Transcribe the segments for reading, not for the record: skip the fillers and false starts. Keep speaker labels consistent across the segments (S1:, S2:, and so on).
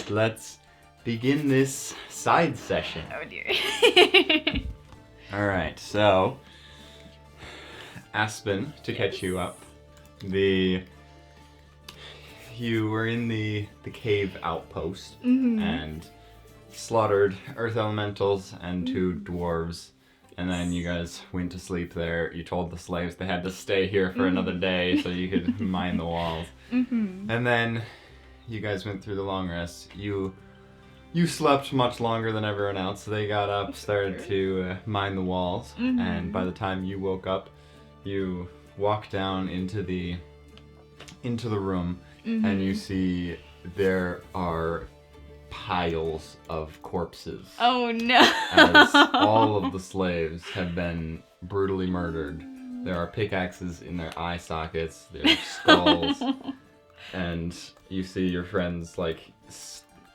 S1: let's begin this side session.
S2: Oh dear.
S1: Alright, so Aspen, to catch you up, you were in the cave outpost and slaughtered earth elementals and two dwarves, and then you guys went to sleep there. You told the slaves they had to stay here for another day so you could mine the walls. And then you guys went through the long rest. You slept much longer than everyone else. So they got up, started to mine the walls, and by the time you woke up, you walk down into the room, and you see there are piles of corpses.
S2: Oh no.
S1: As all of the slaves have been brutally murdered. There are pickaxes in their eye sockets, there are skulls, and you see your friends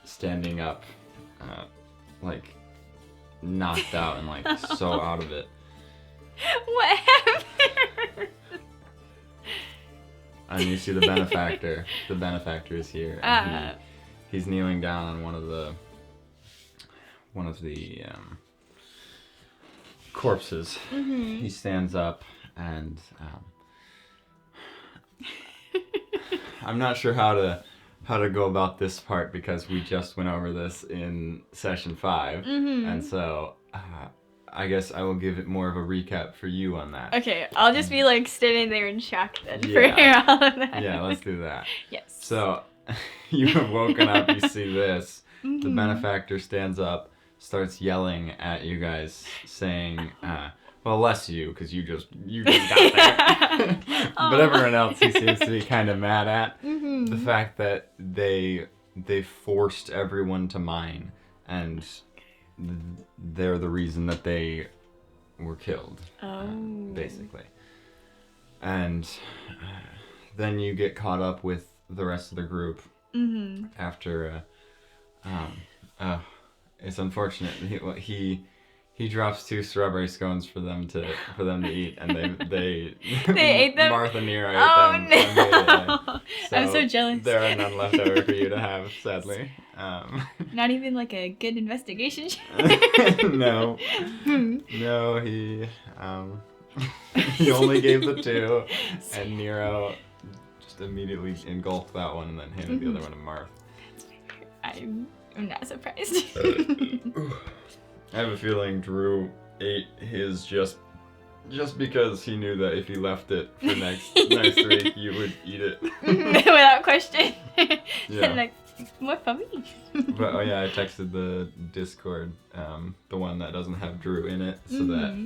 S1: standing up, knocked out and so out of it.
S2: What happened?
S1: And you see the benefactor. The benefactor is here. And he's kneeling down on one of the corpses. He stands up and I'm not sure how to go about this part because we just went over this in session 5, and so I guess I will give it more of a recap for you on that.
S2: Okay, I'll just be standing there in shock then for all of that.
S1: Yeah, let's do that.
S2: Yes.
S1: So you have woken up, you see this. The benefactor stands up, starts yelling at you guys, saying, well, less you, because you just got there. But everyone else he seems to be kind of mad at. The fact that they forced everyone to mine, and they're the reason that they were killed, basically. And then you get caught up with the rest of the group after it's unfortunate. He drops 2 strawberry scones for them to eat, and they
S2: ate them.
S1: Martha Nero ate them.
S2: No. I'm so jealous.
S1: There are none left over for you to have, sadly.
S2: Not even a good investigation.
S1: No, he only gave the 2, and Nero just immediately engulfed that one and then handed the other one to Martha.
S2: That's fair. I'm not surprised.
S1: I have a feeling Drew ate his just because he knew that if he left it for next week, you would eat it.
S2: Without question.
S1: Yeah.
S2: More for me.
S1: But I texted the Discord, the one that doesn't have Drew in it, so that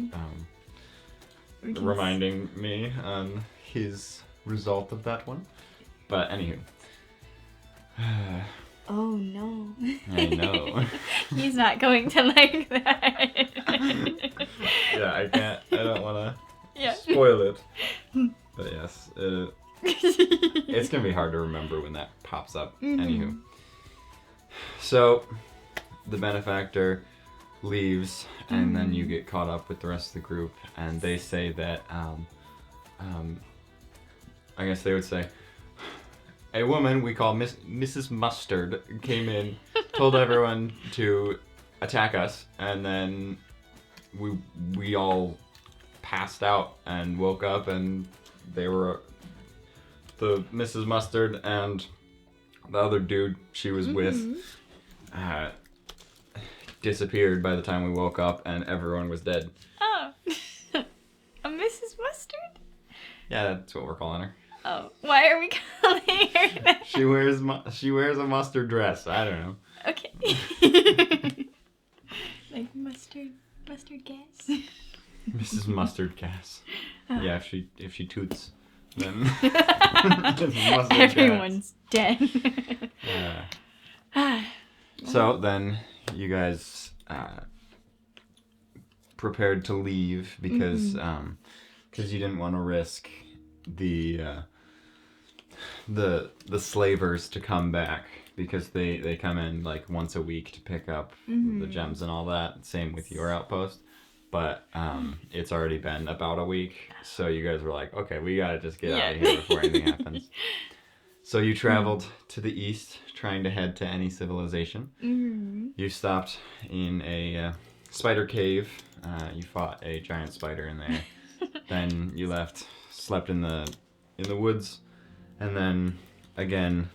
S1: reminding me on his result of that one. But anywho.
S2: Oh no.
S1: I know.
S2: He's not going to like that.
S1: Yeah, I don't want to spoil it. But yes, it's going to be hard to remember when that pops up. Anywho. So, the benefactor leaves, and then you get caught up with the rest of the group, and they say that, I guess they would say, a woman we call Mrs. Mustard came in, told everyone to attack us, and then we all passed out and woke up, and they were the Mrs. Mustard and the other dude she was with disappeared by the time we woke up, and everyone was dead.
S2: Oh, a Mrs. Mustard?
S1: Yeah, that's what we're calling her.
S2: Oh, why are we calling her that?
S1: She wears a mustard dress. I don't know.
S2: Okay. Mustard gas.
S1: Mrs. Mustard gas. Yeah, if she toots, then
S2: everyone's dead.
S1: So then you guys prepared to leave because you didn't want to risk the slavers to come back, because they come in once a week to pick up the gems and all that. Same with your outpost. But it's already been about a week, so you guys were like, okay, we gotta just get out of here before anything happens. So you traveled to the east, trying to head to any civilization.
S2: Mm-hmm.
S1: You stopped in a spider cave. You fought a giant spider in there. Then you left, slept in the woods, and then again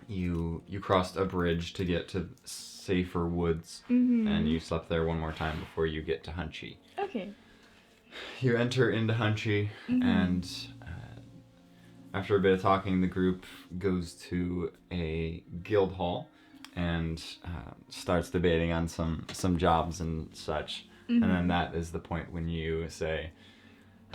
S1: you crossed a bridge to get to safer woods, and you slept there one more time before you get to Hunchy.
S2: Okay.
S1: You enter into Hunchy, and after a bit of talking, the group goes to a guild hall and starts debating on some jobs and such. And then that is the point when you say,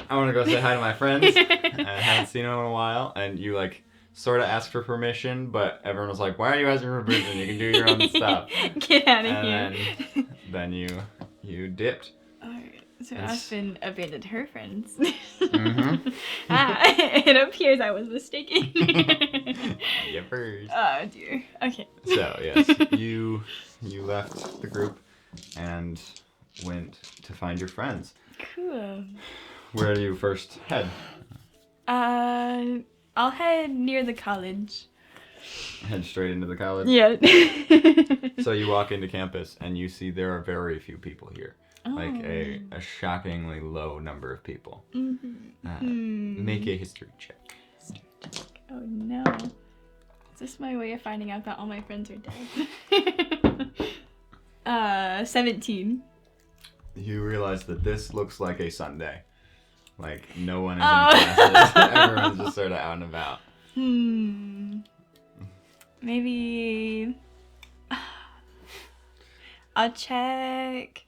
S1: I want to go say hi to my friends. I haven't seen them in a while. And you, like, sort of ask for permission, but everyone was like, why are you asking for permission? You can do your own stuff.
S2: Get out of
S1: and
S2: here.
S1: then you dipped.
S2: Alright, so Aspen abandoned her friends.
S1: Mm-hmm.
S2: It appears I was mistaken.
S1: Yippers.
S2: Oh dear. Okay.
S1: So, yes, you left the group and went to find your friends.
S2: Cool.
S1: Where do you first head?
S2: I'll head near the college.
S1: Head straight into the college?
S2: Yeah.
S1: So you walk into campus and you see there are very few people here. Like a shockingly low number of people. Make a history check.
S2: Oh no. Is this my way of finding out that all my friends are dead? 17.
S1: You realize that this looks like a Sunday. Like, no one is in classes. Everyone's just sort of out and about.
S2: Maybe I'll check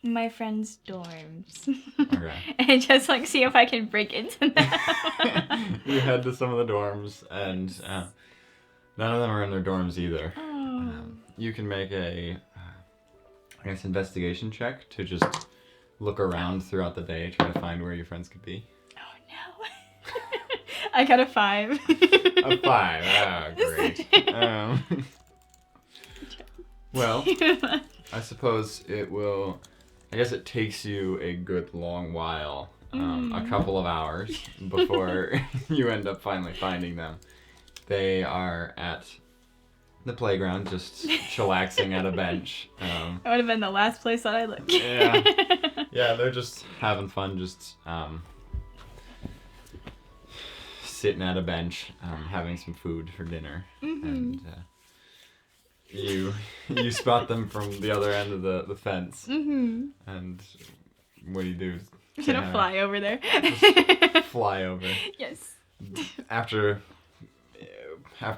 S2: my friends' dorms.
S1: Okay.
S2: And just like see if I can break into them.
S1: You head to some of the dorms, and none of them are in their dorms either.
S2: Oh.
S1: You can make a, I guess, investigation check to just look around throughout the day, try to find where your friends could be.
S2: Oh no. I got a 5.
S1: A 5. Oh, great. Well, I suppose it will. I guess it takes you a good long while, a couple of hours, before you end up finally finding them. They are at the playground, just chillaxing at a bench.
S2: That would have been the last place that I looked.
S1: Yeah, they're just having fun, just sitting at a bench, having some food for dinner, and you spot them from the other end of the fence, and what do?
S2: I'm gonna fly over there.
S1: Just fly over.
S2: Yes.
S1: After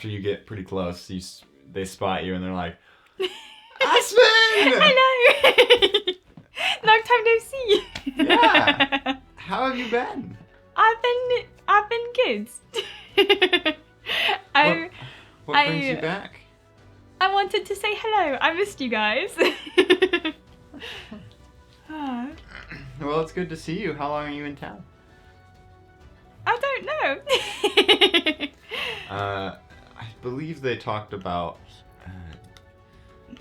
S1: you get pretty close, they spot you and they're like, Aspen!
S2: Hello! Long time no see.
S1: Yeah. How have you been?
S2: I've been good.
S1: What brings you back?
S2: I wanted to say hello. I missed you guys.
S1: Well, it's good to see you. How long are you in town?
S2: I don't know.
S1: I believe they talked about,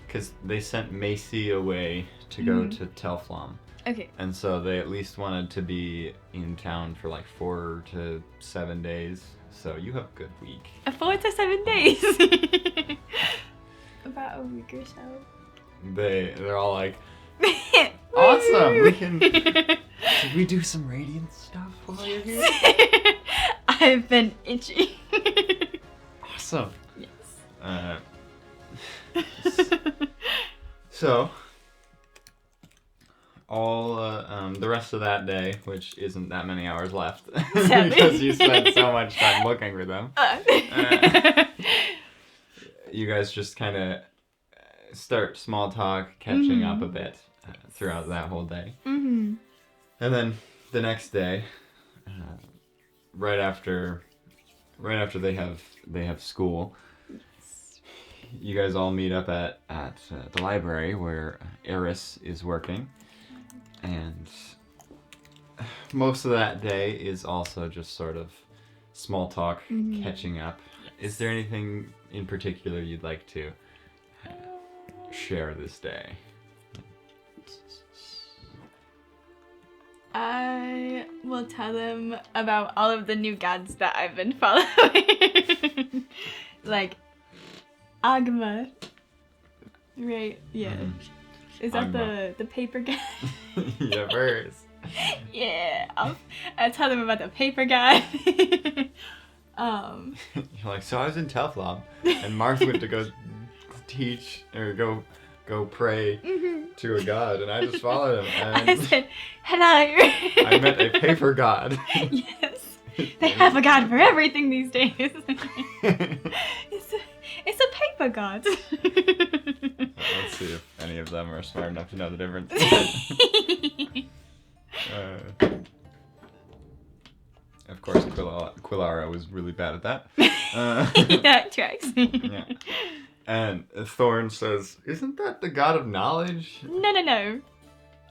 S1: because they sent Macy away to go to Telflom.
S2: Okay.
S1: And so they at least wanted to be in town for like 4 to 7 days. So you have a good week.
S2: 4 to 7 days. About a week or so.
S1: They're all like, awesome. Should we do some Radiant stuff while you're here?
S2: I've been itching.
S1: Awesome.
S2: Yes.
S1: So, all the rest of that day, which isn't that many hours left, because you spent so much time looking for them, you guys just kind of start small talk, catching up a bit throughout that whole day. And then the next day, right after they have school, you guys all meet up at the library where Eris is working, and most of that day is also just sort of small talk, catching up. Is there anything in particular you'd like to share this day?
S2: I will tell them about all of the new gods that I've been following. Like, Agma. Right, yeah.
S1: Mhm.
S2: Is that
S1: Agma.
S2: the paper guy?
S1: Yeah, first.
S2: Yeah, I'll tell them about the paper guy.
S1: You're like, so I was in Teflon, and Martha went to go teach or go pray to a god, and I just followed him. And
S2: I said, hello.
S1: I met a paper god.
S2: Yes, they have a god for everything these days. It's a paper god.
S1: Let's see if any of them are smart enough to know the difference. Of course, Quillara was really bad at that.
S2: Yeah, it tracks.
S1: Yeah. And Thorn says, "Isn't that the god of knowledge?"
S2: No.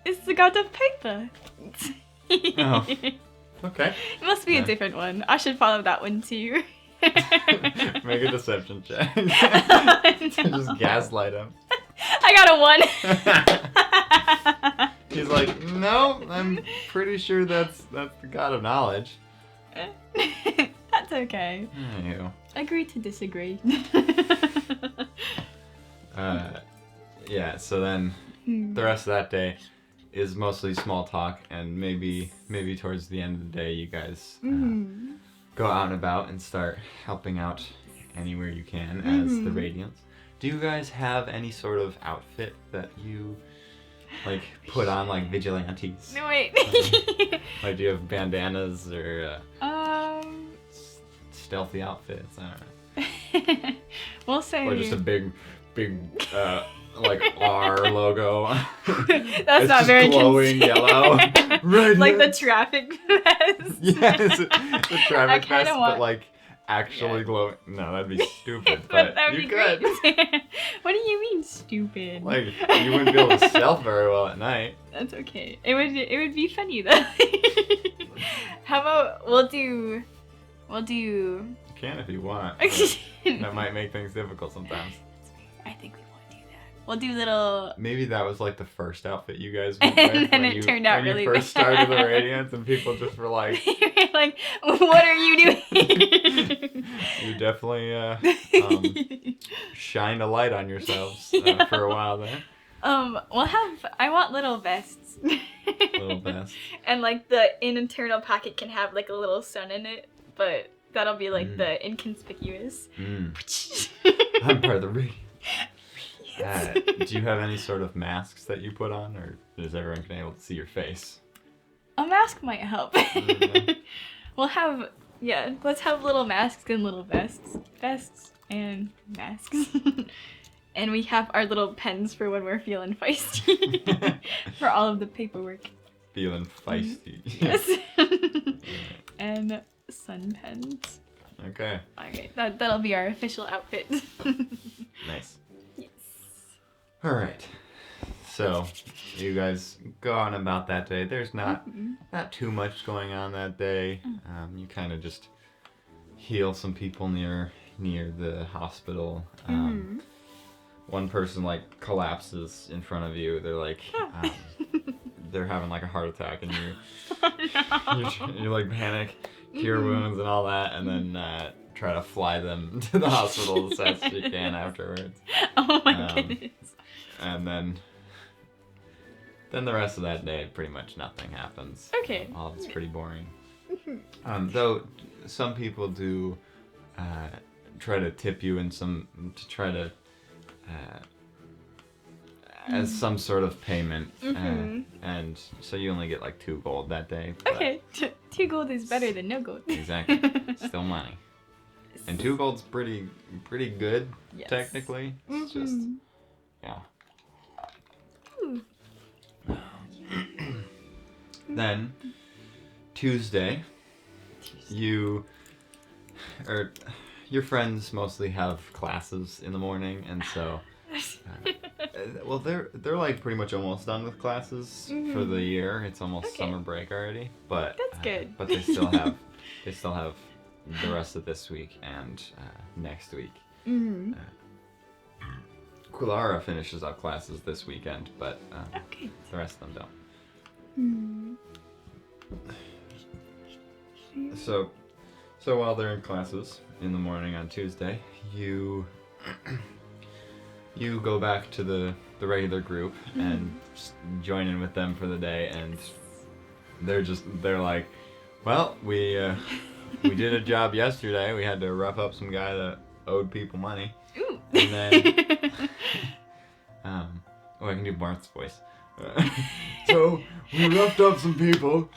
S2: It's the god of paper.
S1: Oh. Okay.
S2: It must be a different one. I should follow that one too.
S1: Make a deception check. Just gaslight him.
S2: I got a 1.
S1: He's like, no, I'm pretty sure that's the god of knowledge.
S2: That's okay.
S1: Anywho.
S2: Agree to disagree.
S1: Yeah, so then the rest of that day is mostly small talk, and maybe towards the end of the day you guys go out and about and start helping out anywhere you can as the Radiants. Do you guys have any sort of outfit that you like put on, like vigilantes?
S2: No, wait.
S1: Like, do you have bandanas or stealthy outfits? I don't know.
S2: We'll say.
S1: Or just a big like R logo.
S2: That's
S1: it's
S2: not
S1: just
S2: very
S1: glowing yellow. Right.
S2: Like the traffic vest.
S1: Yes, the traffic vest,
S2: want...
S1: but like actually glowing. No, that'd be stupid.
S2: But
S1: but
S2: that would
S1: you
S2: be
S1: could.
S2: great. What do you mean stupid?
S1: Like, you wouldn't be able to stealth very well at night.
S2: That's okay. It would be funny though. How about we'll do.
S1: You can if you want. That might make things difficult sometimes.
S2: I think we want to do that. We'll do little.
S1: Maybe that was like the first outfit you guys went
S2: And
S1: with
S2: then
S1: when
S2: it
S1: you,
S2: turned out
S1: when
S2: really
S1: you first
S2: bad.
S1: started the Radiance, and people just were like,
S2: Like, what are you doing?
S1: you definitely shined a light on yourselves for a while there.
S2: I want little vests.
S1: Little vests.
S2: And like the internal pocket can have like a little sun in it, but that'll be like the inconspicuous.
S1: I'm part of the Radiance. Do you have any sort of masks that you put on, or is everyone been able to see your face?
S2: A mask might help. Let's have little masks and little vests. Vests and masks. And we have our little pens for when we're feeling feisty. For all of the paperwork.
S1: Feeling feisty.
S2: Yes. And sun pens.
S1: Okay.
S2: Okay, that'll be our official outfit.
S1: Nice.
S2: Yes.
S1: Alright. So, you guys go on about that day. There's not too much going on that day. You kind of just heal some people near the hospital. One person like collapses in front of you. They're like, they're having like a heart attack, and you like panic, cure wounds and all that, and then try to fly them to the hospital as fast as you can afterwards.
S2: Oh my goodness.
S1: And then the rest of that day, pretty much nothing happens.
S2: Okay.
S1: All of it's pretty boring. Though some people do try to tip you in to try to as some sort of payment, and so you only get like 2 gold that day.
S2: Okay, 2 gold is better than no gold.
S1: Exactly, still money, and 2 gold's pretty good, technically. It's just Then Tuesday, your friends mostly have classes in the morning, and so well, they're like pretty much almost done with classes for the year. It's almost summer break already, but
S2: that's good.
S1: But they still have the rest of this week and next week. Quillara finishes up classes this weekend, but the rest of them don't. So while they're in classes in the morning on Tuesday, you go back to the regular group and join in with them for the day, and they're like, well, we did a job yesterday. We had to rough up some guy that owed people money.
S2: Ooh.
S1: And then I can do Marth's voice. So we roughed up some people.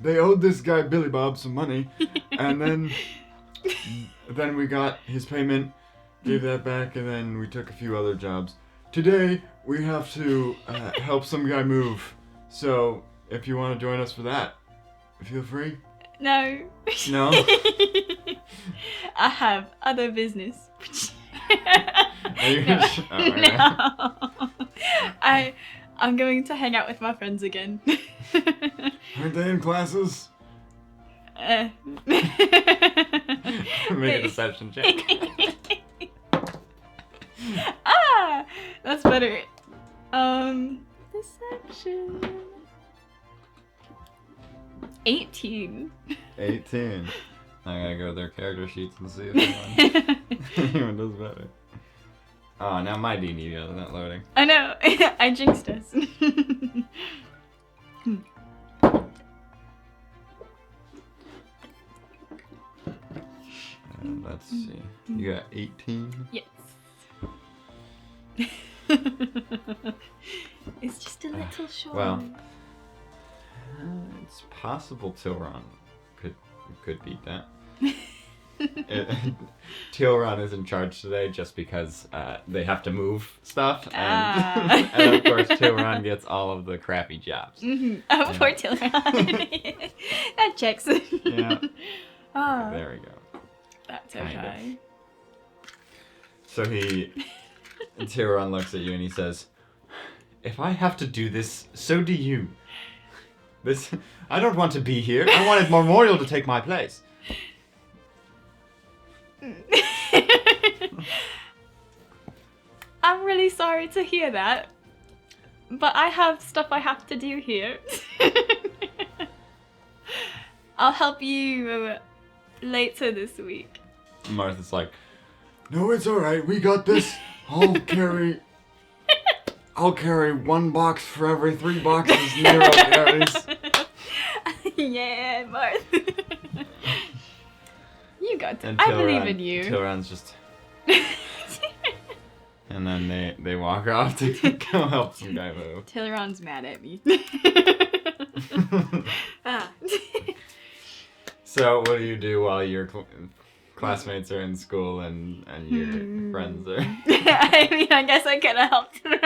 S1: They owed this guy Billy Bob some money, and then we got his payment, gave that back, and then we took a few other jobs. Today we have to help some guy move. So if you want to join us for that, feel free.
S2: No.
S1: No?
S2: I have other business.
S1: Are you
S2: No.
S1: gonna
S2: No. I'm going to hang out with my friends again.
S1: Aren't they in classes? Make a deception check.
S2: Ah, that's better. Deception. 18.
S1: 18. I gotta go to their character sheets and see if anyone does better. Oh, now my D&D is not loading.
S2: I know. I jinxed us.
S1: Let's see. You got 18?
S2: Yes. It's just a little short.
S1: Well, it's possible Tilron could beat that. Tilron is in charge today just because they have to move stuff, and, and of course Tilron gets all of the crappy jobs.
S2: Mm-hmm. Oh, poor Tilron. That checks.
S1: Yeah.
S2: Oh,
S1: There we go.
S2: that's
S1: Kind of.
S2: okay.
S1: So Tilron looks at you and he says, "If I have to do this, so do you. I don't want to be here. I wanted Memorial to take my place."
S2: I'm really sorry to hear that, but I have stuff I have to do here. I'll help you later this week.
S1: Martha's like, "No, it's alright. We got this. I'll carry 1 box for every 3 boxes Nero carries."
S2: Yeah, Martha. You got
S1: And
S2: it. I believe in you.
S1: Tilron's just... And then they walk off to go help some guy move.
S2: Tilron's mad at me. Ah.
S1: So what do you do while your classmates are in school and your friends are...
S2: I mean, I guess I could have helped them.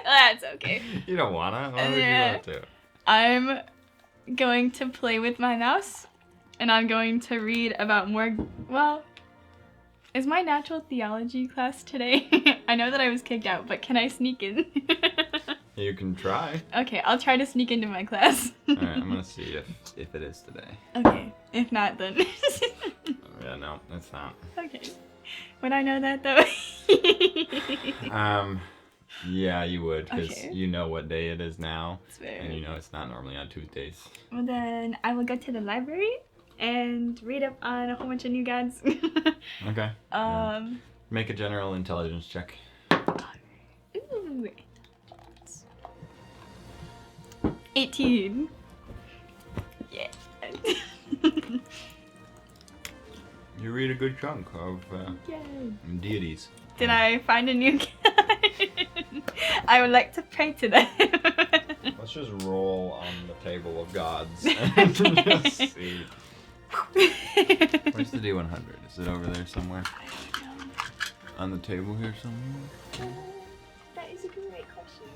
S2: That's okay.
S1: You don't wanna? Why would you want to?
S2: I'm going to play with my mouse, and I'm going to read about more... Well, is my natural theology class today? I know that I was kicked out, but can I sneak in?
S1: You can try.
S2: Okay, I'll try to sneak into my class.
S1: Alright, I'm gonna see if it is today.
S2: Okay, if not, then...
S1: Yeah, no, it's not.
S2: Okay. Would I know that, though?
S1: Yeah, you would, because
S2: Okay.
S1: you know what day it is now,
S2: That's fair.
S1: and you know it's not normally on Tuesdays.
S2: Well, then I will go to the library and read up on a whole bunch of new gods.
S1: Okay.
S2: um...
S1: Make a general intelligence check.
S2: Ooh. 18. Yeah.
S1: You read a good chunk of
S2: Yay.
S1: deities.
S2: Did I find a new god? I would like to pray to them.
S1: Let's just roll on the table of gods and just see. Where's the D100? Is it over there somewhere?
S2: I don't know.
S1: On the table here somewhere?
S2: That is a great question.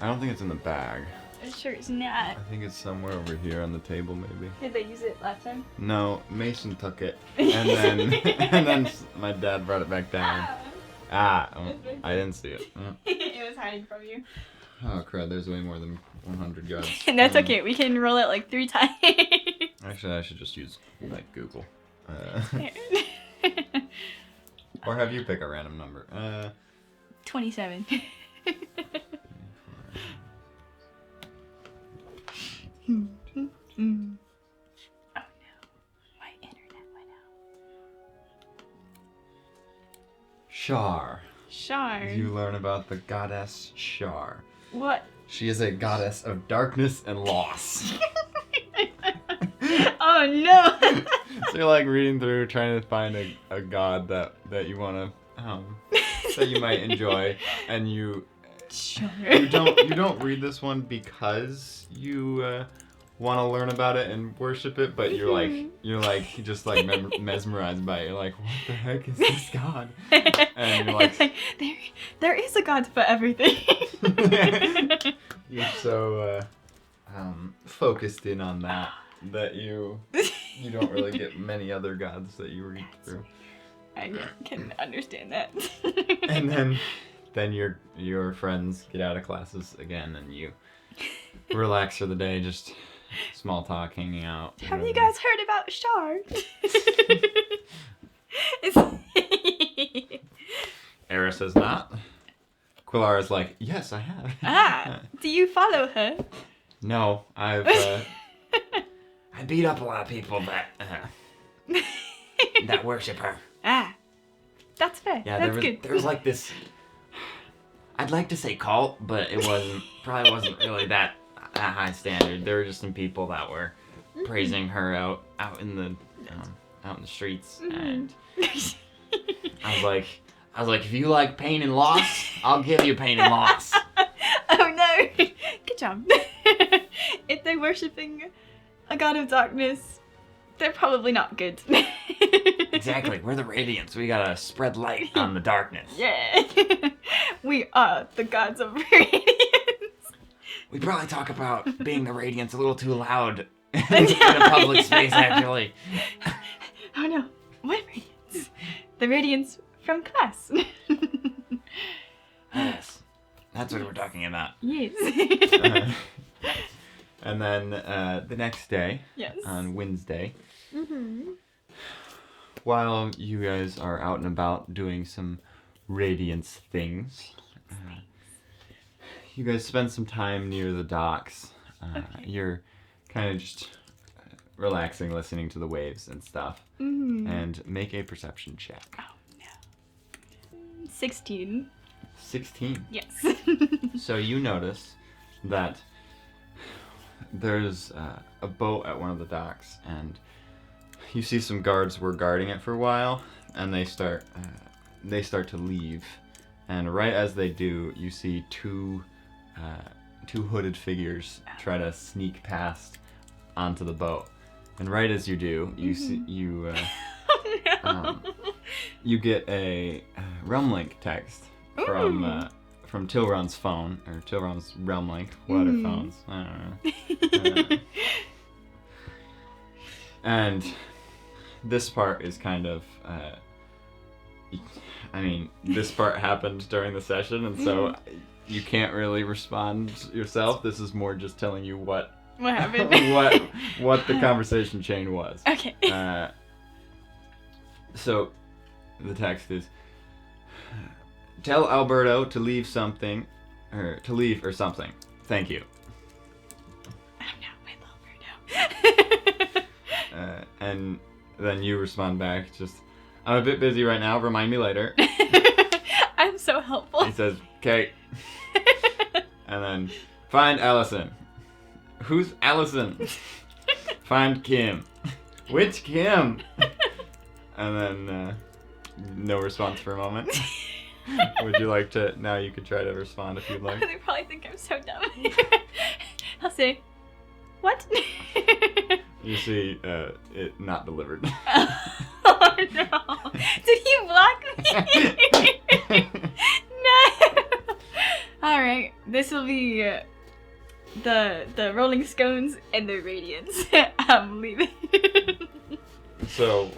S1: I don't think it's in the bag.
S2: I'm sure it's not.
S1: I think it's somewhere over here on the table, maybe.
S2: Did they use it last time?
S1: No, Mason took it, and then my dad brought it back down. I didn't see it.
S2: It was hiding from you.
S1: Oh crud! There's way more than 100 gods.
S2: That's okay. We can roll it like 3 times.
S1: Actually, I should just use like Google, or have you pick a random number.
S2: 27. Mm. Oh no, my internet went out.
S1: Shar.
S2: Shar.
S1: You learn about the goddess Shar.
S2: What?
S1: She is a goddess of darkness and loss.
S2: Oh no!
S1: So you're like reading through, trying to find a god that you want to that you might enjoy, and you don't read this one because you want to learn about it and worship it, but you're just like mesmerized by it. You're like, what the heck is this god? And you're like,
S2: there is a god for everything.
S1: you're so focused in on that you don't really get many other gods that you read through.
S2: I can understand that.
S1: And then your friends get out of classes again, and you relax for the day, just small talk, hanging out.
S2: Have you guys heard about Shar?
S1: Eris has not. Quillara's like, yes, I have.
S2: Ah, do you follow her?
S1: No, I've I beat up a lot of people that worship her.
S2: Ah, that's fair.
S1: Yeah,
S2: that's good.
S1: There was like this. I'd like to say cult, but it probably wasn't really that high standard. There were just some people that were praising her out in the streets, and I was like, if you like pain and loss, I'll give you pain and loss.
S2: Oh no! Good job. If they're worshipping a god of darkness, they're probably not good.
S1: Exactly. We're the Radiants. We gotta spread light on the darkness.
S2: Yeah. We are the gods of Radiance.
S1: We probably talk about being the Radiants a little too loud in a public space, actually.
S2: Oh no. What Radiance? The Radiance from class.
S1: Yes. That's what we're talking about.
S2: Yes.
S1: And then the next day,
S2: yes.
S1: on Wednesday,
S2: Mm-hmm.
S1: while you guys are out and about doing some Radiance things, you guys spend some time near the docks.
S2: Okay.
S1: You're kind of just relaxing, listening to the waves and stuff.
S2: Mm-hmm.
S1: And make a perception check.
S2: Oh no. 16.
S1: 16.
S2: Yes.
S1: So you notice that there's a boat at one of the docks, and you see some guards were guarding it for a while, and they start to leave. And right as they do, you see two hooded figures try to sneak past onto the boat. And right as you do, you see you get a realm link text from Tilron's phone, or Tilron's realm link. What are phones? I don't know. And this part is kind of, this part happened during the session, and so you can't really respond yourself. This is more just telling you what
S2: happened.
S1: what the conversation chain was.
S2: Okay.
S1: So the text is, tell Alberto to leave something, or to leave or something. Thank you.
S2: I'm not with Alberto.
S1: And then you respond back, just, I'm a bit busy right now, remind me later.
S2: I'm so helpful.
S1: He says, okay. And then, find Allison. Who's Allison? Find Kim. Which Kim? And then, no response for a moment. Would you like to, now you could try to respond if you'd like.
S2: They probably think I'm so dumb. I'll say, what?
S1: You see, it not delivered.
S2: Oh no. Did he block me? No. Alright, this will be the Rolling Scones and the Radiance. I'm leaving.
S1: So,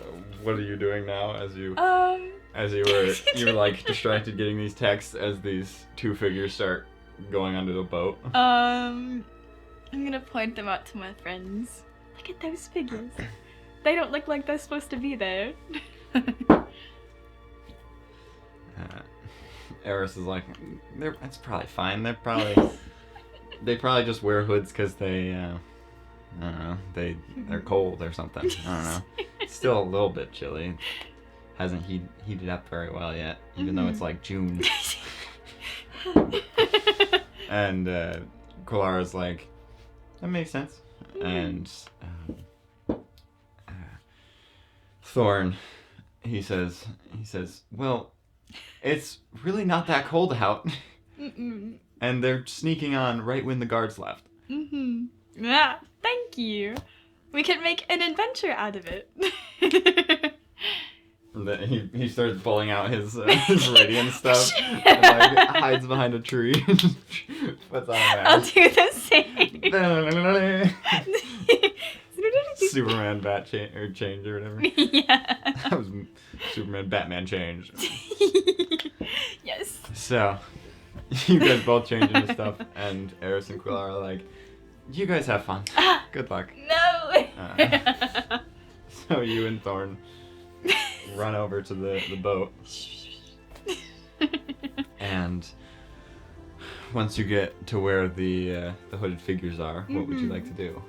S1: what are you doing now as you were like distracted getting these texts as these two figures start going onto the boat?
S2: I'm gonna point them out to my friends. Look at those figures. They don't look like they're supposed to be there.
S1: Eris is like, that's probably fine. They probably just wear hoods because they I don't know. They're cold or something. I don't know. It's still a little bit chilly. Hasn't heated up very well yet, even though it's like June. And Kalara's like, that makes sense. And Thorn, he says, well, it's really not that cold out. And they're sneaking on right when the guards left.
S2: Yeah, thank you. We could make an adventure out of it.
S1: And then he starts pulling out his radiant stuff and like hides behind a tree and puts on a mask.
S2: I'll do the same.
S1: Superman change or whatever.
S2: Yeah.
S1: That was Superman Batman change.
S2: Yes.
S1: So, you guys both change into stuff, and Eris and Quillar are like, you guys have fun. Good luck.
S2: No.
S1: So you and Thorn run over to the boat. And once you get to where the hooded figures are, what would you like to do?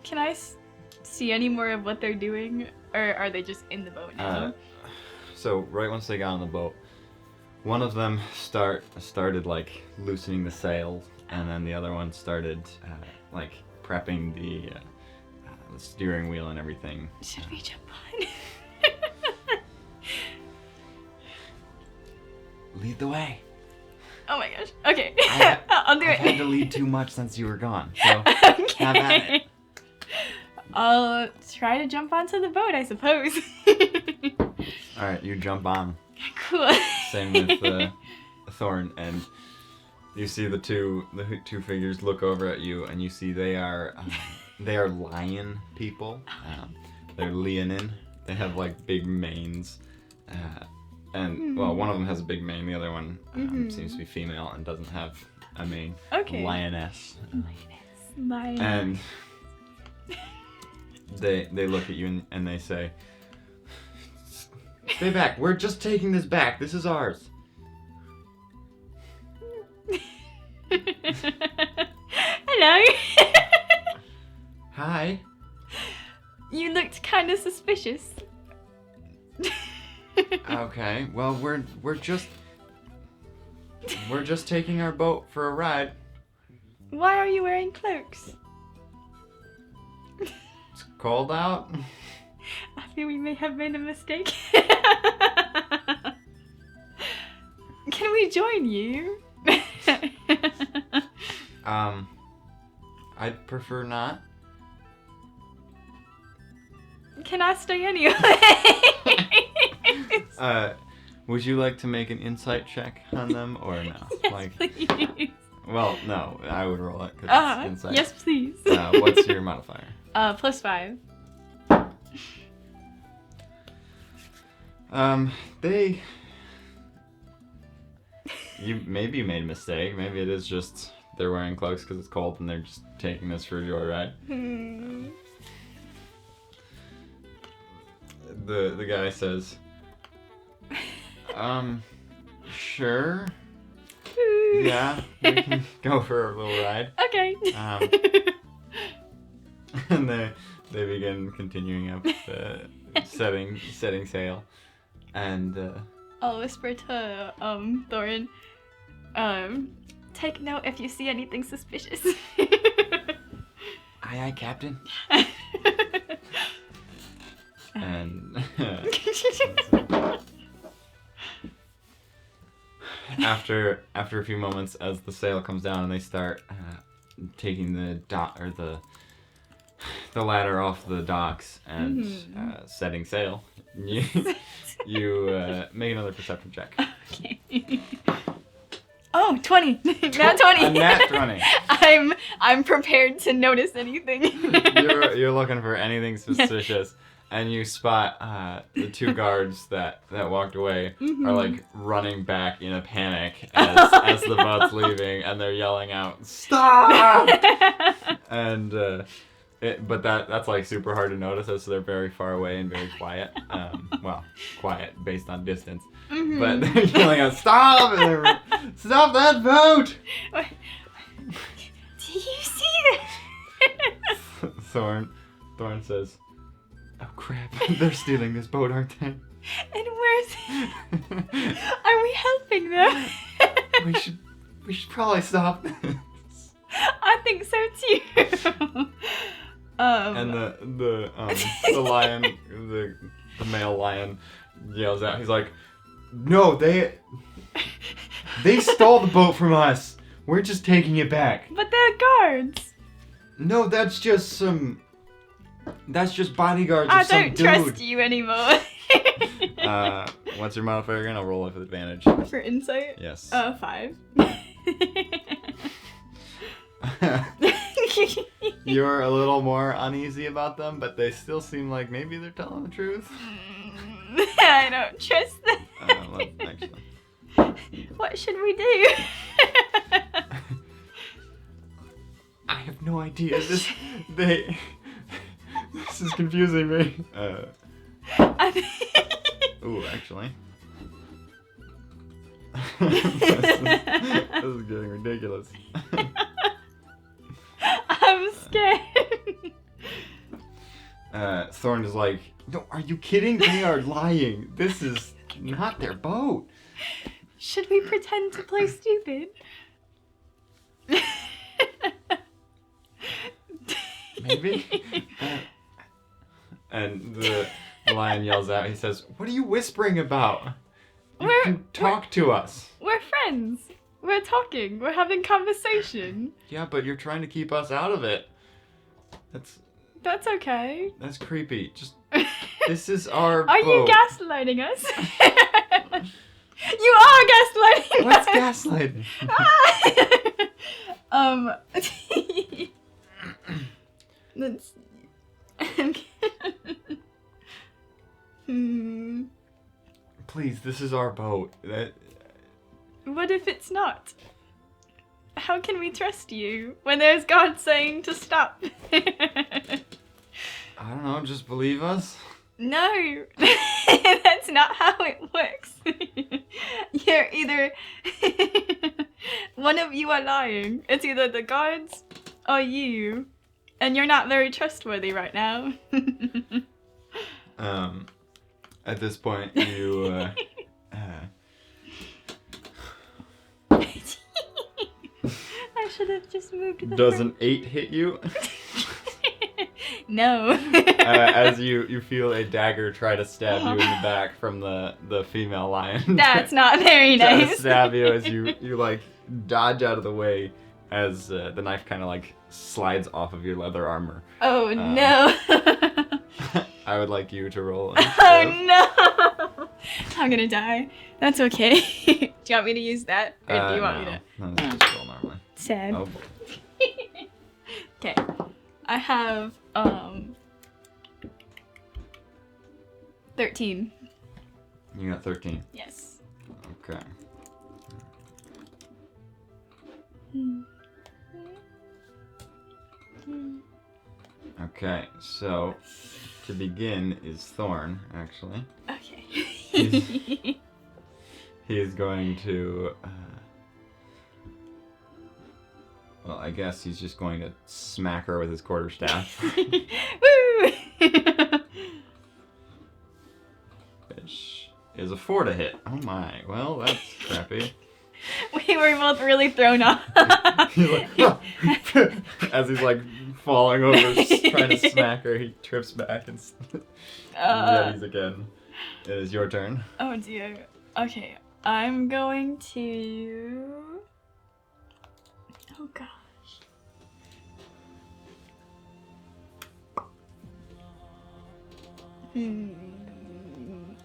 S2: Can I see any more of what they're doing, or are they just in the boat now?
S1: So right once they got on the boat, one of them started like loosening the sails, and then the other one started like prepping the steering wheel and everything.
S2: Should we jump on?
S1: Lead the way.
S2: Oh my gosh. Okay. I'll do
S1: I've
S2: it.
S1: had to lead too much since you were gone, so
S2: Okay.
S1: have at it.
S2: I'll try to jump onto the boat, I suppose.
S1: All right, you jump on.
S2: Cool.
S1: Same with Thorn, and you see the two figures look over at you, and you see they are lion people. They're leonin. They have like big manes, and well, one of them has a big mane. The other one seems to be female and doesn't have a mane.
S2: Okay.
S1: Lioness.
S2: Lioness.
S1: And they look at you and they say, "Stay back. We're just taking this back. This is ours."
S2: Hello.
S1: Hi.
S2: You looked kind of suspicious.
S1: Okay. Well, we're just taking our boat for a ride.
S2: Why are you wearing cloaks?
S1: It's cold out.
S2: I feel we may have made a mistake. Can we join you?
S1: I'd prefer not.
S2: Can I stay anyway?
S1: Would you like to make an insight check on them or no?
S2: Yes, please.
S1: Well, no, I would roll it because it's insight.
S2: Yes, please.
S1: What's your modifier?
S2: +5.
S1: Maybe you made a mistake. Maybe it is just they're wearing cloaks because it's cold and they're just taking this for a joyride. The guy says, sure. Yeah, we can go for a little ride.
S2: Okay.
S1: And they begin continuing up, setting sail, and
S2: I'll whisper to Thorin, take note if you see anything suspicious.
S1: aye, Captain. And after a few moments, as the sail comes down and they start taking the ladder off the docks and setting sail, you make another perception check.
S2: Okay. Oh, 20. Nat 20.
S1: A nat 20.
S2: I'm prepared to notice anything.
S1: You're looking for anything suspicious. And you spot the two guards that walked away are like running back in a panic as the boat's leaving, and they're yelling out, "Stop!" And but that's like super hard to notice as they're very far away and very quiet. Well, quiet based on distance, but they're yelling out, "Stop!" And stop that boat!
S2: Do you see that?
S1: Thorn says, "Oh crap! They're stealing this boat, aren't they?"
S2: And where's... Are we helping them?
S1: we should probably stop this.
S2: I think so too.
S1: And the lion, the male lion, yells out. He's like, "No, they stole the boat from us. We're just taking it back."
S2: But they're guards.
S1: No, that's just bodyguards
S2: I
S1: of some
S2: don't
S1: dude.
S2: trust you anymore.
S1: What's your modifier again? I'll roll it with advantage.
S2: For insight?
S1: Yes.
S2: 5.
S1: You're a little more uneasy about them, but they still seem like maybe they're telling the truth.
S2: I don't trust them.
S1: Actually.
S2: What should we do?
S1: I have no idea. This is confusing me. Ooh, actually. this is getting ridiculous.
S2: I'm scared.
S1: Thorn is like, "No, are you kidding? They are lying. This is not their boat."
S2: Should we pretend to play stupid?
S1: Maybe. And the lion yells out. He says, "What are you whispering about? You can talk to us."
S2: We're friends. We're talking. We're having conversation.
S1: Yeah, but you're trying to keep us out of it.
S2: That's okay.
S1: That's creepy. Just this is our
S2: Are
S1: boat.
S2: you gaslighting us? You are gaslighting
S1: What's
S2: us.
S1: gaslighting?
S2: Let's.
S1: Please, this is our boat.
S2: What if it's not? How can we trust you when there's God saying to stop?
S1: I don't know, just believe us?
S2: No, that's not how it works. You're either... One of you are lying. It's either the guards or you. And you're not very trustworthy right now.
S1: At this point, you,
S2: I should have just moved the
S1: Does an 8 hit you?
S2: No.
S1: As you feel a dagger try to stab you in the back from the female lion.
S2: That's not very
S1: Try to
S2: nice.
S1: stab you as you like dodge out of the way as the knife kind of like slides off of your leather armor.
S2: Oh no.
S1: I would like you to roll.
S2: Oh no. I'm gonna die. That's okay. Do you want me to use that? Or do you want me to?
S1: No, just roll normally.
S2: Sad.
S1: Oh boy.
S2: Okay. I have 13.
S1: You got 13.
S2: Yes.
S1: Okay. Okay, so to begin is Thorn, actually.
S2: Okay.
S1: He is going to, well, I guess he's just going to smack her with his quarterstaff.
S2: Woo!
S1: Which is a 4 to hit. Oh my, well, that's crappy.
S2: We were both really thrown off.
S1: He's like, as he's like falling over, trying to smack her, he trips back and readies again. It is your turn.
S2: Oh dear. Okay, I'm going to... Oh gosh.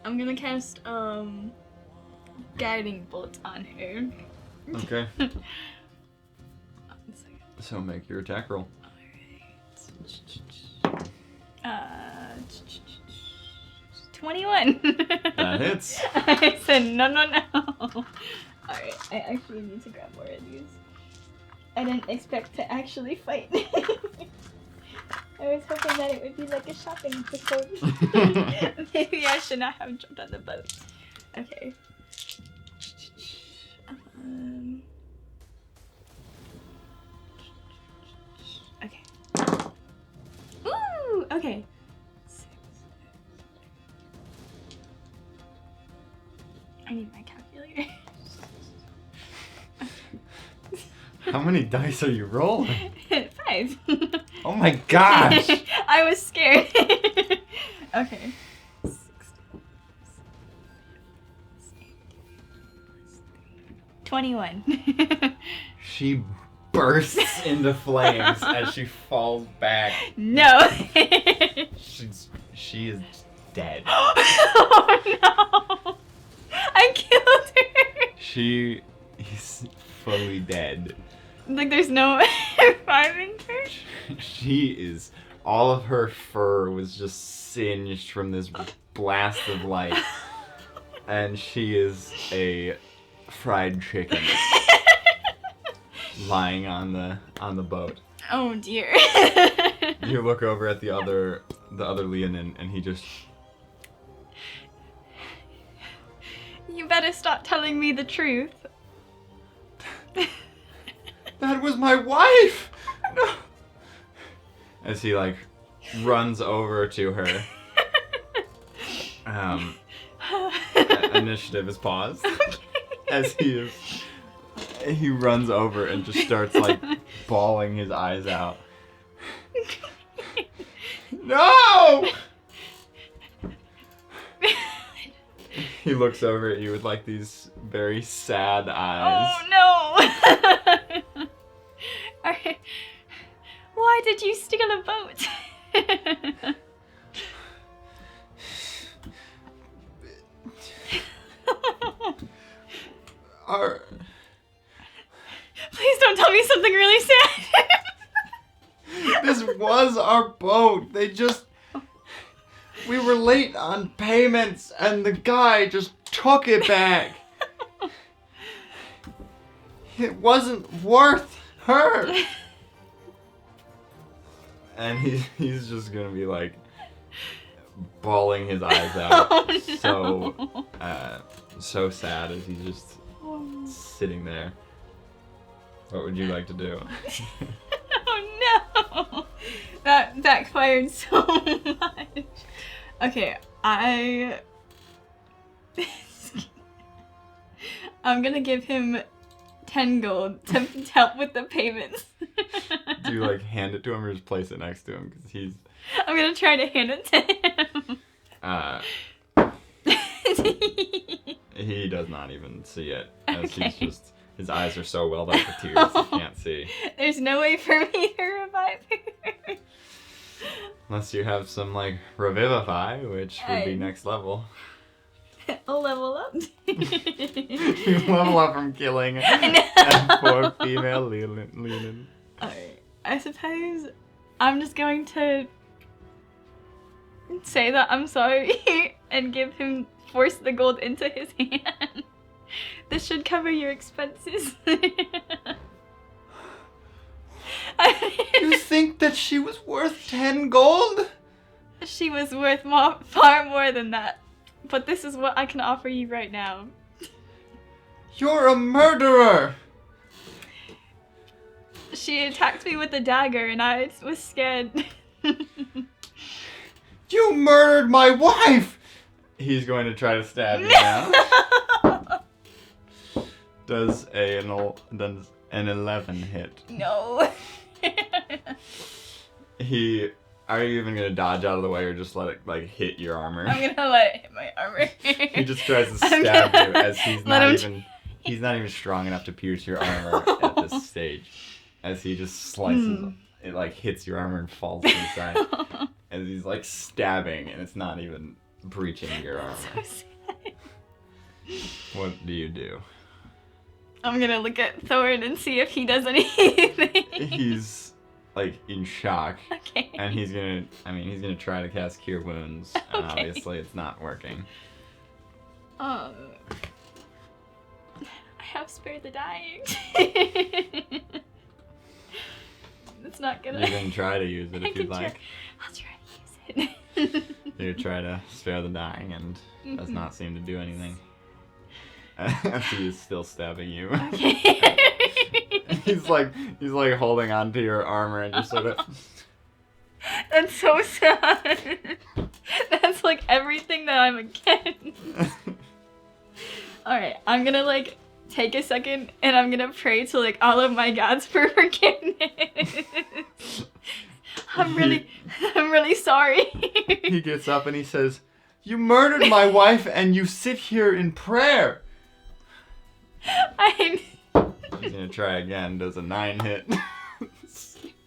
S2: I'm gonna cast guiding bolt on her.
S1: Okay. So make your attack roll.
S2: Alright. 21.
S1: That hits.
S2: I said no. Alright, I actually need to grab more of these. I didn't expect to actually fight. I was hoping that it would be like a shopping episode. Maybe I should not have jumped on the boat. Okay. Okay. Okay. I need my calculator.
S1: How many dice are you rolling?
S2: 5.
S1: Oh my gosh!
S2: I was scared. Okay. 21.
S1: She bursts into flames as she falls back.
S2: No.
S1: She is dead.
S2: Oh no! I killed her.
S1: She is fully dead.
S2: Like there's no reviving her.
S1: She is. All of her fur was just singed from this blast of light, and she is a fried chicken lying on the boat.
S2: Oh dear.
S1: You look over at the other Leonin, and he just.
S2: You better stop telling me the truth.
S1: That was my wife! No! As he, like, runs over to her. Initiative is paused.
S2: Okay.
S1: As he runs over and just starts, like, bawling his eyes out. No! He looks over at you with, like, these very sad eyes.
S2: Oh no! Alright. Why did you steal a boat? Please don't tell me something really sad.
S1: This was our boat. We were late on payments, and the guy just took it back. It wasn't worth her. And he's just gonna be like bawling his eyes out.
S2: Oh, no.
S1: So sad as he's just sitting there. What would you like to do?
S2: Oh no! That backfired so much. Okay, I'm gonna give him 10 gold to help with the payments.
S1: Do you like hand it to him or just place it next to him? Because
S2: I'm gonna try to hand it to him.
S1: He does not even see it. As
S2: Okay.
S1: his eyes are so welled up with tears he can't see.
S2: There's no way for me to revive her.
S1: Unless you have some like revivify, which would be next level.
S2: I'll level up.
S1: You level up from killing and poor female Leonin.
S2: Alright, I suppose I'm just going to say that I'm sorry and force the gold into his hand. This should cover your expenses.
S1: You think that she was worth 10 gold?
S2: She was worth far more than that. But this is what I can offer you right now.
S1: You're a murderer!
S2: She attacked me with a dagger and I was scared.
S1: You murdered my wife! He's going to try to stab you now. Does an 11 hit?
S2: No.
S1: Are you even gonna dodge out of the way or just let it like hit your armor?
S2: I'm gonna let it hit my armor.
S1: He just tries to stab you as he's not even strong enough to pierce your armor at this stage. As he just slices it, like hits your armor and falls to the side. As he's like stabbing and it's not even breaching your armor.
S2: So sad.
S1: What do you do?
S2: I'm gonna look at Thorn and see if he does anything.
S1: He's like in shock.
S2: Okay.
S1: And he's gonna try to cast Cure Wounds. And
S2: Okay.
S1: obviously it's not working.
S2: I have Spare the Dying. It's not gonna...
S1: You can try to use it if you'd like.
S2: I'll try to use it.
S1: You try to spare the dying and does not seem to do anything. As he is still stabbing you.
S2: Okay.
S1: He's like holding on to your armor and just sort of
S2: That's so sad. That's like everything that I'm against. Alright, I'm gonna like take a second and I'm gonna pray to like all of my gods for forgiveness. I'm really sorry.
S1: He gets up and he says, "You murdered my wife and you sit here in prayer." He's gonna try again, does a 9 hit.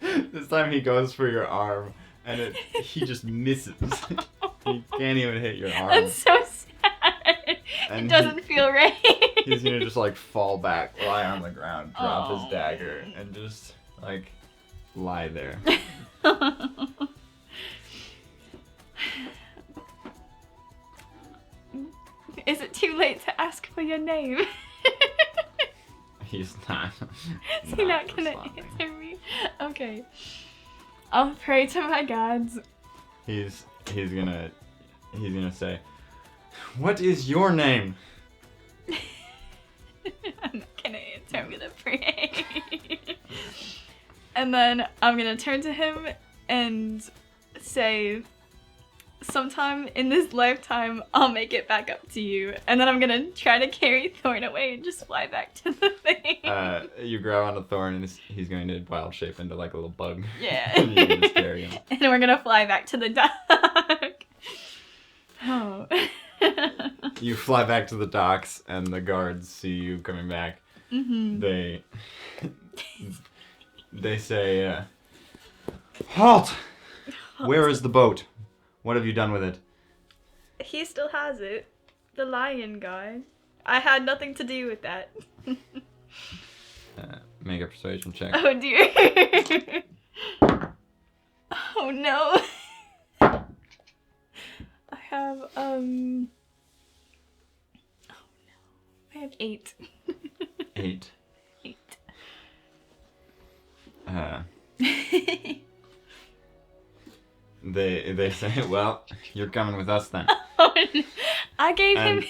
S1: This time he goes for your arm and he just misses. He can't even hit your arm.
S2: That's so sad.
S1: And
S2: it doesn't feel right.
S1: He's gonna just like fall back, lie on the ground, drop his dagger, and just like lie there.
S2: Is it too late to ask for your name?
S1: He's not.
S2: Is he not gonna answer me? Okay. I'll pray to my gods.
S1: He's gonna say, "What is your name?"
S2: I'm not gonna answer, I'm gonna pray. And then I'm gonna turn to him and say, sometime in this lifetime, I'll make it back up to you. And then I'm gonna try to carry Thorn away and just fly back to the thing.
S1: You grab onto Thorn and he's going to wild shape into like a little bug.
S2: Yeah.
S1: And you can just carry him.
S2: And we're gonna fly back to the dock. Oh.
S1: You fly back to the docks and the guards see you coming back.
S2: Mm-hmm.
S1: They say, "Halt! Where is the boat? What have you done with it?"
S2: He still has it. The lion guy. I had nothing to do with that.
S1: Make a persuasion check.
S2: Oh dear. Oh no. I have, oh no. I have 8.
S1: 8.
S2: 8.
S1: They say, "Well, you're coming with us then."
S2: Oh, no. I gave him.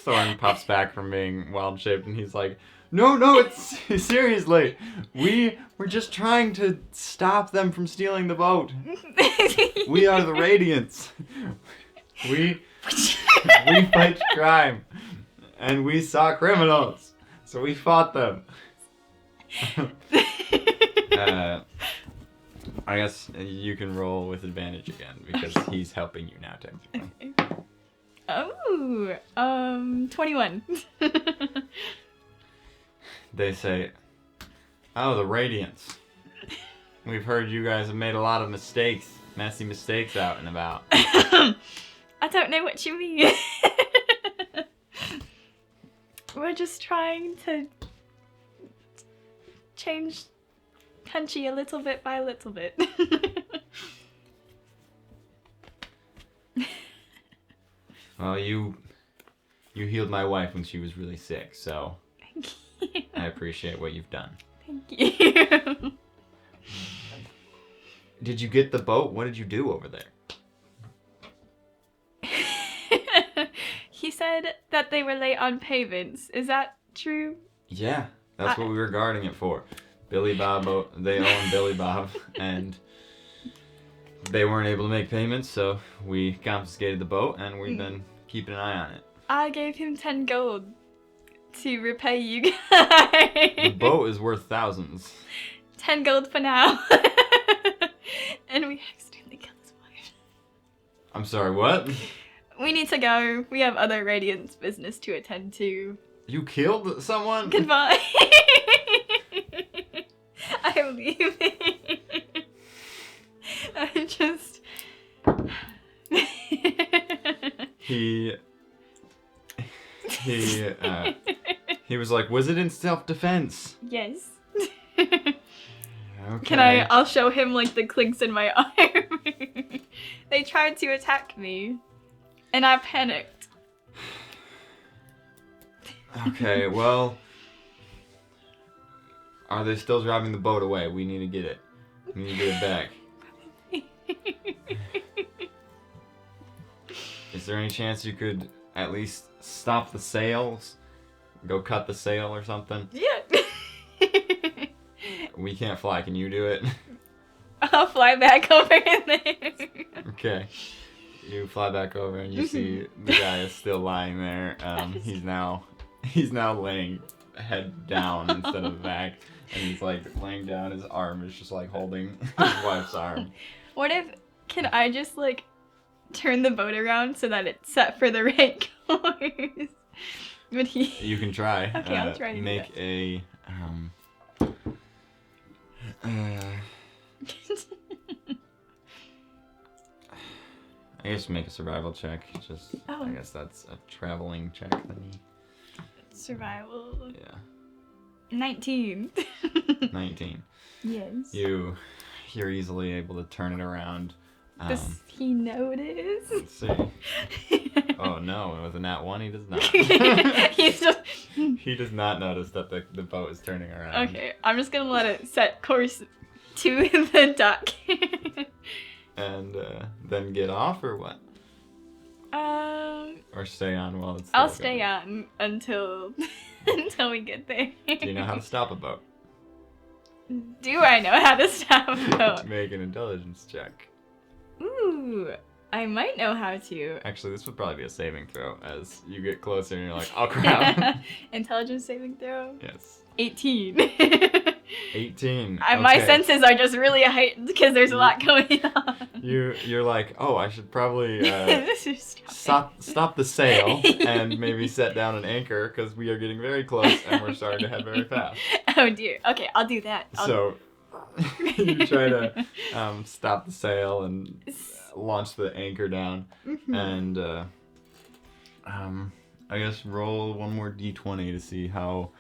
S1: Thorn pops back from being wild shaped and he's like, No, it's seriously. We're just trying to stop them from stealing the boat. We are the Radiants. We fight crime. And we saw criminals. So we fought them. I guess you can roll with advantage again because he's helping you now technically.
S2: Oh, 21.
S1: They say, "Oh, the Radiants. We've heard you guys have made a lot of mistakes, messy mistakes out and about."
S2: I don't know what you mean. We're just trying to change country a little bit by little bit.
S1: Well, you healed my wife when she was really sick, so
S2: Thank you.
S1: I appreciate what you've done.
S2: Thank you.
S1: Did you get the boat? What did you do over there?
S2: He said that they were late on payments. Is that true?
S1: Yeah, that's what we were guarding it for. Billy Bob, they own Billy Bob, and they weren't able to make payments, so we confiscated the boat, and we've been keeping an eye on it.
S2: I gave him 10 gold to repay you guys.
S1: The boat is worth thousands.
S2: 10 gold for now. And we accidentally killed his wife.
S1: I'm sorry, what?
S2: We need to go. We have other Radiance business to attend to.
S1: You killed someone?
S2: Goodbye. I'm leaving. I just...
S1: He was like, "Was it in self-defense?"
S2: Yes.
S1: Okay.
S2: I'll show him like the clinks in my arm. They tried to attack me. And I panicked.
S1: Okay, well, are they still driving the boat away? We need to get it. We need to get it back. Is there any chance you could at least stop the sails? Go cut the sail or something?
S2: Yeah.
S1: We can't fly. Can you do it?
S2: I'll fly back over there.
S1: Okay. You fly back over and you see the guy is still lying there. He's now laying head down instead of back, and he's like laying down. His arm is just like holding his wife's arm.
S2: What if, can I just like turn the boat around so that it's set for the right course? Would he?
S1: You can try.
S2: Okay, I'll try to
S1: make
S2: do
S1: I guess make a survival check. Just I guess that's a traveling check then.
S2: Survival.
S1: Yeah.
S2: 19.
S1: 19.
S2: Yes.
S1: You're easily able to turn it around.
S2: Does he notice?
S1: Let's see. Oh no, with a nat 1 he does not.
S2: He's just...
S1: He does not notice that the boat is turning around.
S2: Okay, I'm just gonna let it set course to the dock.
S1: And then get off or what? Or stay on while it's still
S2: I'll stay
S1: going?
S2: on until we get there.
S1: Do you know how to stop a boat?
S2: Do I know how to stop a boat?
S1: Make an intelligence check.
S2: Ooh, I might know how to.
S1: Actually, this would probably be a saving throw as you get closer and you're like, oh crap.
S2: Intelligence saving throw?
S1: Yes.
S2: 18.
S1: 18.
S2: My senses are just really heightened because there's a lot going on.
S1: You're like, oh, I should probably
S2: This is
S1: stop the sail and maybe set down an anchor because we are getting very close and we're starting to head very fast.
S2: Oh dear. Okay, I'll do that.
S1: So you try to stop the sail and launch the anchor down, and I guess roll one more d20 to see how.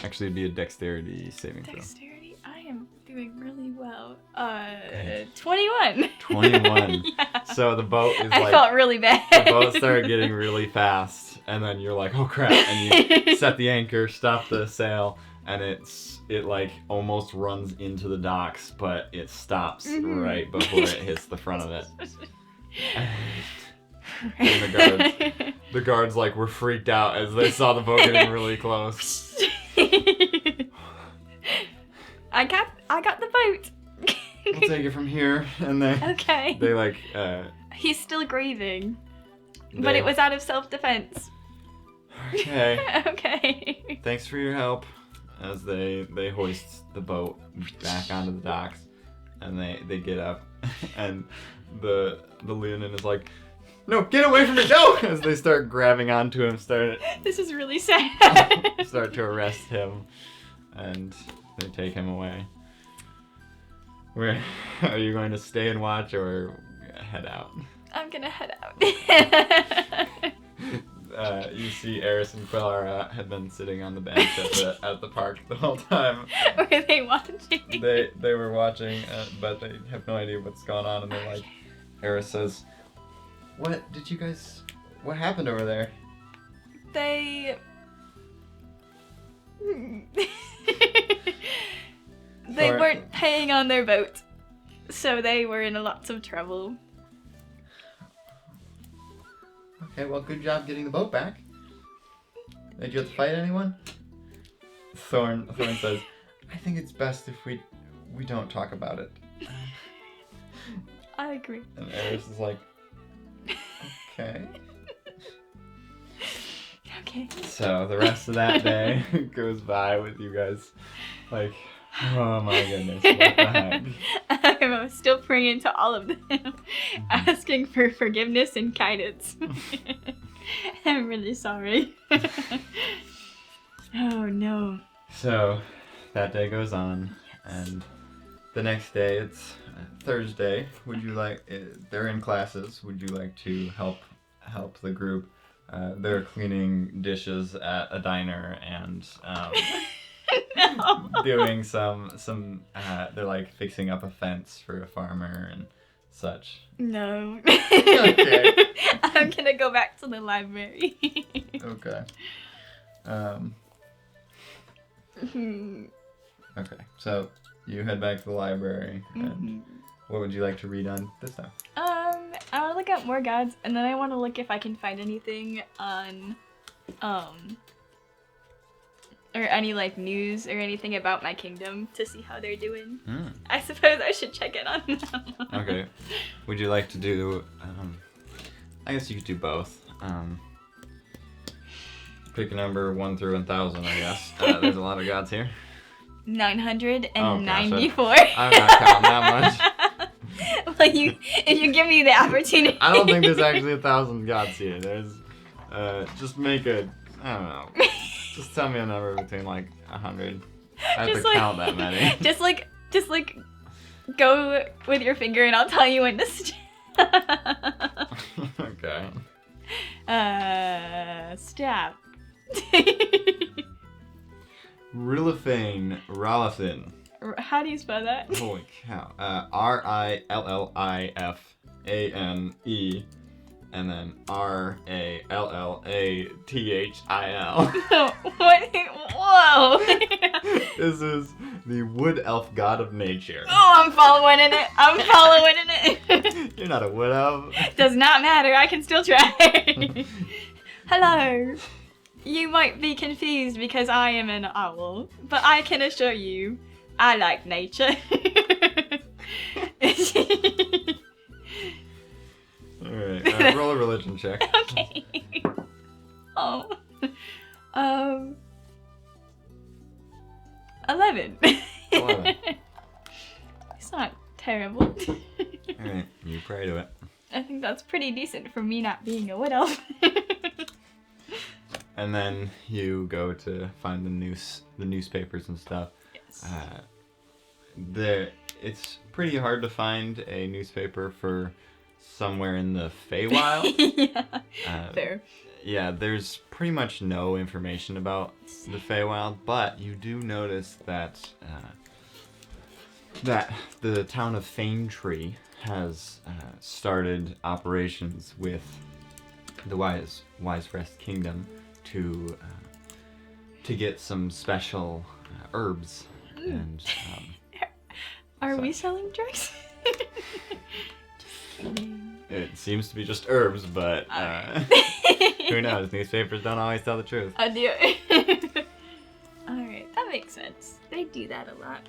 S1: Actually, it'd be a dexterity saving throw.
S2: Dexterity? I am doing really well. 21.
S1: 21.
S2: Yeah.
S1: So the boat is
S2: I felt really bad.
S1: The boat started getting really fast, and then you're like, oh crap, and you set the anchor, stop the sail, and it like almost runs into the docks, but it stops right before it hits the front of it. And the guards like were freaked out as they saw the boat getting really close.
S2: I got the boat.
S1: We'll take it from here, and
S2: Okay.
S1: they like
S2: He's still grieving, but it was out of self-defense.
S1: Okay.
S2: Okay.
S1: Thanks for your help. As they hoist the boat back onto the docks, and they get up, and the Leonin is like, no, get away from me, no! As they start grabbing onto him,
S2: This is really sad.
S1: start to arrest him, and they take him away. Where are you going to stay and watch or head out?
S2: I'm gonna head out.
S1: You see Eris and Quellara had been sitting on the bench at the park the whole time.
S2: Were they watching?
S1: They were watching, but they have no idea what's going on, and they're like, Eris says, what happened over there?
S2: They
S1: Or-
S2: weren't paying on their boat, so they were in lots of trouble.
S1: Okay, well, good job getting the boat back. Did you have to fight anyone? Thorn says, I think it's best if we don't talk about it.
S2: I agree.
S1: And Eris is like, okay.
S2: Okay.
S1: So the rest of that day goes by with you guys like, oh my goodness, what the heck?
S2: I'm still praying to all of them, asking for forgiveness and guidance. I'm really sorry. Oh no.
S1: So that day goes on, and the next day it's Thursday. Would you like? They're in classes. Would you like to help the group? They're cleaning dishes at a diner and
S2: No.
S1: doing some. They're like fixing up a fence for a farmer and such.
S2: No.
S1: Okay.
S2: I'm gonna go back to the library.
S1: Okay. Okay. So you head back to the library, and what would you like to read on this time?
S2: I want to look up more guides, and then I want to look if I can find anything on, or any like news or anything about my kingdom to see how they're doing.
S1: Hmm.
S2: I suppose I should check in on them.
S1: Okay. Would you like to do? I guess you could do both. Pick a number 1 through 1,000. I guess there's a lot of gods here.
S2: 994.
S1: I'm not counting that much.
S2: Well, if you give me the opportunity.
S1: I don't think there's actually 1,000 gods here. There's, just make a, I don't know. Just tell me a number between like 100. I have to count that many.
S2: Just like go with your finger and I'll tell you when to stop.
S1: Okay.
S2: Stop.
S1: Rilifane, Ralifin.
S2: How do you spell that?
S1: Holy cow. Rillifane, and then Rallithil.
S2: What? Whoa.
S1: This is the wood elf god of nature.
S2: Oh, I'm following in it.
S1: You're not a wood elf.
S2: Does not matter. I can still try. Hello. You might be confused because I am an owl, but I can assure you, I like nature.
S1: Alright, roll a religion check.
S2: Okay. Oh. 11.
S1: 11.
S2: It's not terrible.
S1: Alright, you pray to it.
S2: I think that's pretty decent for me not being a wood elf.
S1: And then you go to find the newspapers and stuff.
S2: Yes.
S1: It's pretty hard to find a newspaper for somewhere in the Feywild.
S2: Yeah. Fair.
S1: Yeah, there's pretty much no information about the Feywild, but you do notice that that the town of Fanetree has started operations with the Wise Rest Kingdom to get some special herbs and.
S2: Are we selling drugs?
S1: It seems to be just herbs, but who knows? Newspapers don't always tell the truth.
S2: I do. Alright, that makes sense. They do that a lot.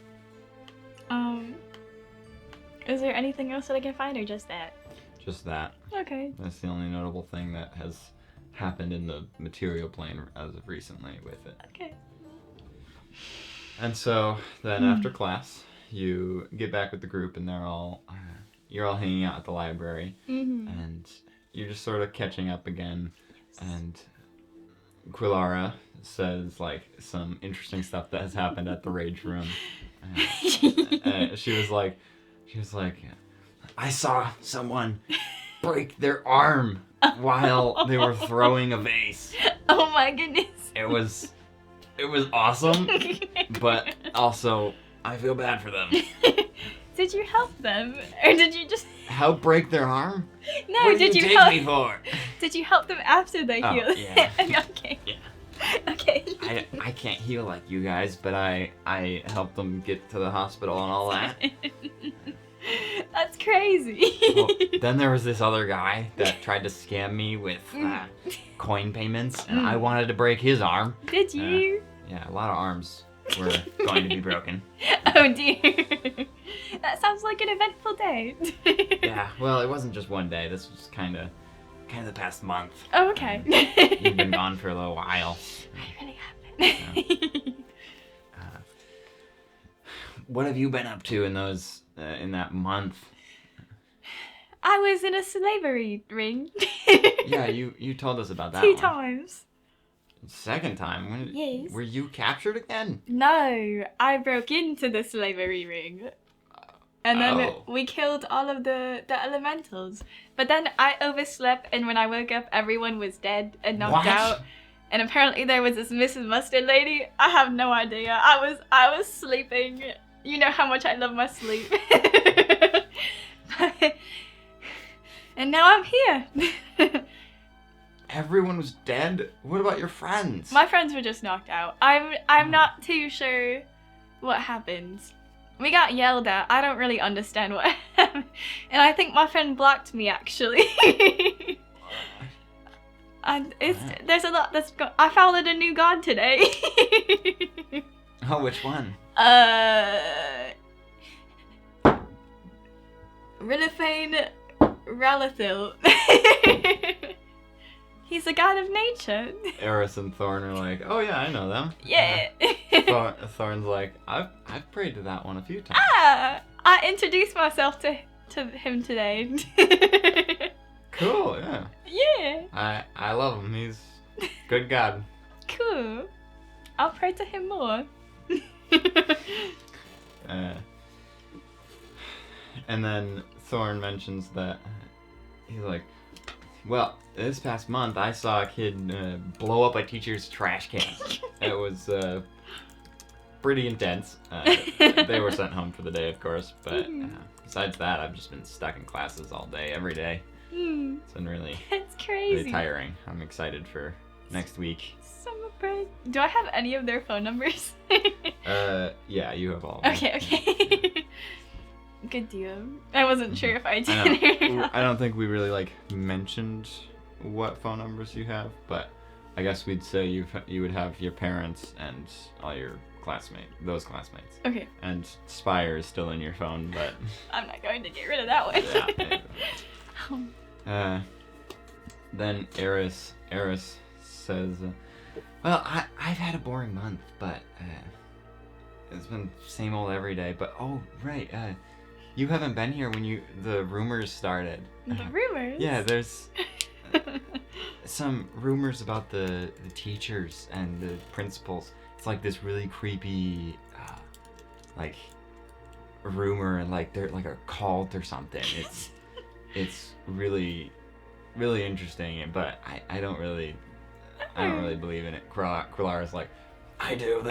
S2: Is there anything else that I can find or just that?
S1: Just that.
S2: Okay.
S1: That's the only notable thing that has happened in the material plane as of recently with it.
S2: Okay.
S1: And so then after class, you get back with the group and you're all hanging out at the library, and you're just sort of catching up again. Yes. And Quilara says like some interesting stuff that has happened at the Rage Room. She was like, I saw someone break their arm while they were throwing a vase.
S2: Oh my goodness.
S1: It was awesome, but also I feel bad for them.
S2: Did you help them, or did you just
S1: help break their arm?
S2: No,
S1: what did you take me for?
S2: Did you help them after they healed?
S1: Yeah.
S2: Okay.
S1: Yeah.
S2: Okay.
S1: I can't heal like you guys, but I helped them get to the hospital and all that.
S2: That's crazy.
S1: Well, then there was this other guy that tried to scam me with coin payments, and I wanted to break his arm.
S2: Did you?
S1: Yeah, a lot of arms were going to be broken.
S2: Oh dear. That sounds like an eventful day.
S1: Yeah, well, it wasn't just one day. This was kind of the past month.
S2: Oh, okay.
S1: You've been gone for a little while.
S2: I really haven't.
S1: Yeah. What have you been up to in that month?
S2: I was in a slavery ring.
S1: Yeah, you told us about that
S2: 2
S1: one.
S2: times.
S1: Second time?
S2: Yes.
S1: Were you captured again?
S2: No, I broke into the slavery ring. And then we killed all of the elementals. But then I overslept, and when I woke up, everyone was dead and knocked out. And apparently there was this Mrs. Mustard lady. I have no idea. I was sleeping. You know how much I love my sleep. And now I'm here.
S1: Everyone was dead? What about your friends?
S2: My friends were just knocked out. I'm not too sure what happened. We got yelled at. I don't really understand what happened. And I think my friend blocked me, actually. And there's a lot I followed a new god today.
S1: Oh, which one?
S2: Rilithane Ralathil. He's a god of nature.
S1: Eris and Thorn are like, oh yeah, I know them.
S2: Yeah.
S1: Thorn's like, I've prayed to that one a few times.
S2: I introduced myself to him today.
S1: Cool, yeah.
S2: Yeah.
S1: I love him. He's good god.
S2: Cool. I'll pray to him more.
S1: And then Thorn mentions that he's like, well, this past month I saw a kid blow up a teacher's trash can. It was pretty intense. They were sent home for the day, of course, but besides that, I've just been stuck in classes all day, every day. It's been really,
S2: That's crazy.
S1: really tiring. I'm excited for next week.
S2: Summer break. Do I have any of their phone numbers?
S1: Yeah, you have all of them.
S2: Okay. Good deal. I wasn't sure if I did or not.
S1: I don't think we really mentioned what phone numbers you have, but I guess we'd say you would have your parents and all your those classmates.
S2: Okay.
S1: And Spire is still in your phone, but
S2: I'm not going to get rid of that one.
S1: yeah. Then Eris says, well, I've had a boring month, but it's been same old every day. But oh right, you haven't been here when the rumors started.
S2: The rumors?
S1: Yeah, there's some rumors about the teachers and the principals. It's like this really creepy, rumor, and they're like a cult or something. It's really, really interesting, but I don't really believe in it. Kralara's like, I do.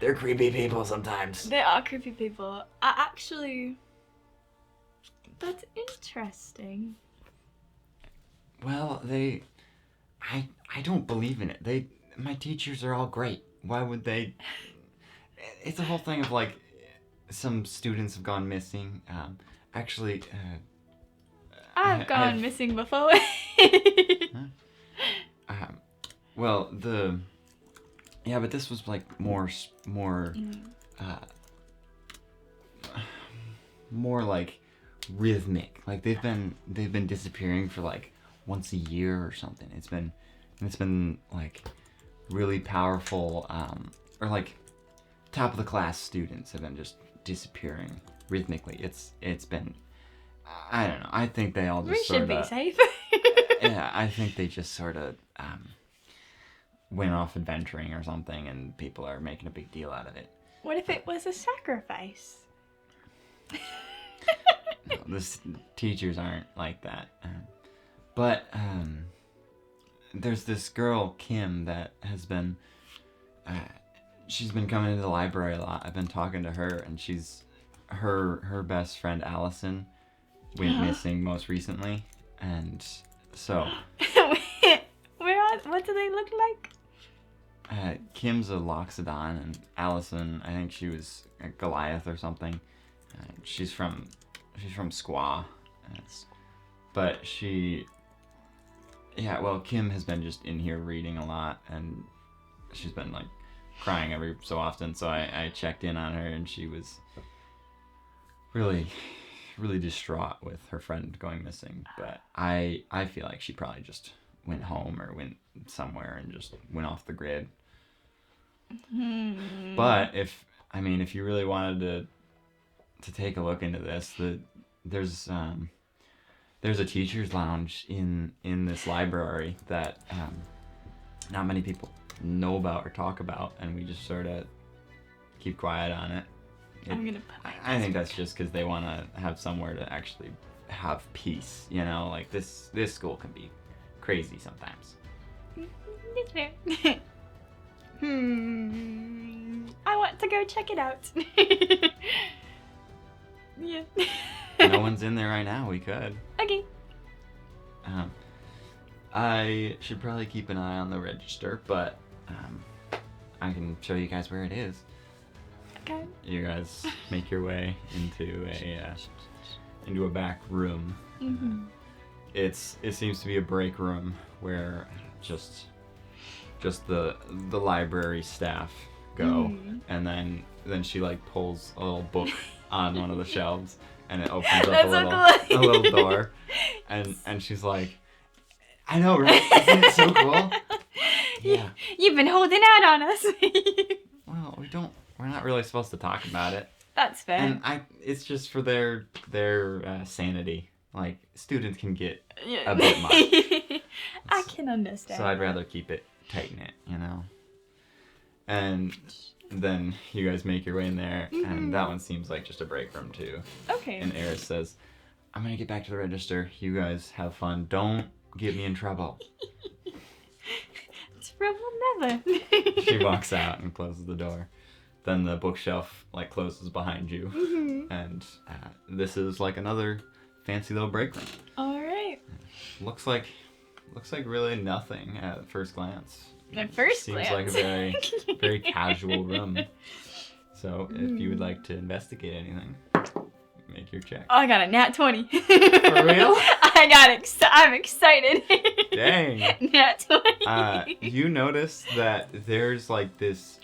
S1: They're creepy people sometimes.
S2: They are creepy people. That's interesting.
S1: Well, I don't believe in it. My teachers are all great. Why would they? It's a whole thing of some students have gone missing. Actually,
S2: I've gone missing before.
S1: Well, but this was more rhythmic. They've been disappearing for once a year or something. It's been really powerful, or top of the class students have been just disappearing rhythmically. It's been, I don't know. I think they all just
S2: we should be safe.
S1: Yeah, I think they just sort of went off adventuring or something, and people are making a big deal out of it.
S2: What if it was a sacrifice?
S1: No, teachers aren't like that. But there's this girl, Kim, that has been, she's been coming into the library a lot. I've been talking to her, and her best friend, Allison, went missing most recently. And so...
S2: What do they look like?
S1: Kim's a Loxodon, and Allison, I think she was a Goliath or something. She's from Squaw. But Kim has been just in here reading a lot, and she's been crying every so often, so I checked in on her, and she was really, really distraught with her friend going missing. But I feel like she probably just went home or went somewhere and just went off the grid. But if you really wanted to take a look into this, there's a teacher's lounge in this library that not many people know about or talk about, and we just sort of keep quiet on it. I think that's just because they want to have somewhere to actually have peace. This school can be crazy sometimes.
S2: It's fair. I want to go check it out. Yeah.
S1: No one's in there right now. We could.
S2: Okay.
S1: I should probably keep an eye on the register, but I can show you guys where it is.
S2: Okay.
S1: You guys make your way into a back room. it seems to be a break room where just the library staff go, and then she like pulls a little book on one of the shelves, and it opens up a little door, and she's like, I know, right? Isn't it so cool? Yeah.
S2: You've been holding out on us.
S1: Well, we're not really supposed to talk about it.
S2: That's fair.
S1: And it's just for their sanity. Like, students can get a bit much.
S2: I can understand.
S1: So I'd rather keep it tight-knit, And then you guys make your way in there, and that one seems like just a break room, too.
S2: Okay.
S1: And Eris says, I'm gonna get back to the register. You guys have fun. Don't get me in trouble.
S2: Trouble never.
S1: She walks out and closes the door. Then the bookshelf like closes behind you, and this is like another fancy little break room.
S2: All right.
S1: Looks like really nothing at first glance.
S2: At first glance.
S1: Seems like a very casual room. So if you would like to investigate anything, make your check.
S2: Oh, I got a nat 20. For
S1: real?
S2: I'm excited.
S1: Dang.
S2: Nat 20.
S1: You notice that there's like this,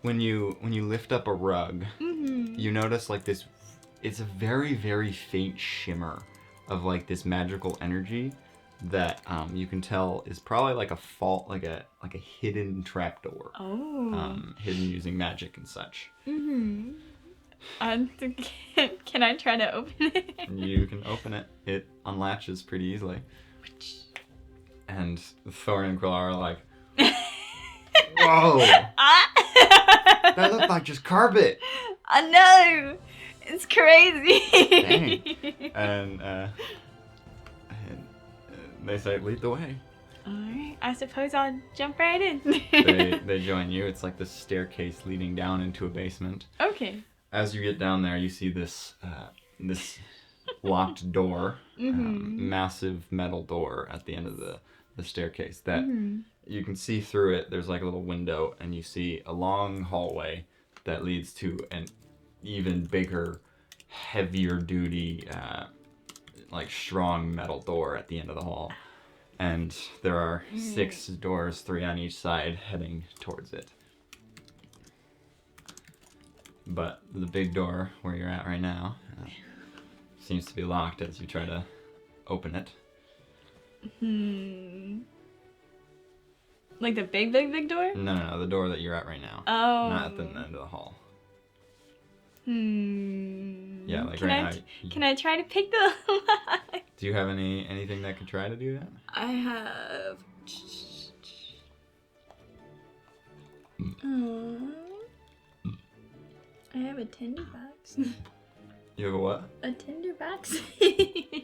S1: when you lift up a rug, you notice like this, it's a very, very faint shimmer of like this magical energy that you can tell is probably like a hidden trapdoor.
S2: Oh.
S1: Hidden using magic and such.
S2: Can I try to open it?
S1: You can open it. It unlatches pretty easily. And Thorn and Quill are like, whoa! That looked like just carpet!
S2: I know! It's crazy!
S1: Dang. And they say, lead the way.
S2: Alright, I suppose I'll jump right in.
S1: They join you. It's like this staircase leading down into a basement.
S2: Okay.
S1: As you get down there, you see this locked door, massive metal door at the end of the staircase that you can see through it. There's like a little window, and you see a long hallway that leads to an even bigger, heavier duty, like strong metal door at the end of the hall. And there are 6 doors, 3 on each side, heading towards it. But the big door where you're at right now seems to be locked as you try to open it.
S2: Like the big door?
S1: No, the door that you're at right now.
S2: Oh.
S1: Not at the end of the hall. Yeah, like now.
S2: Can I try to pick the lock?
S1: Do you have anything that could try to do that?
S2: I have... I have a tinderbox.
S1: You have a what?
S2: A tinderbox.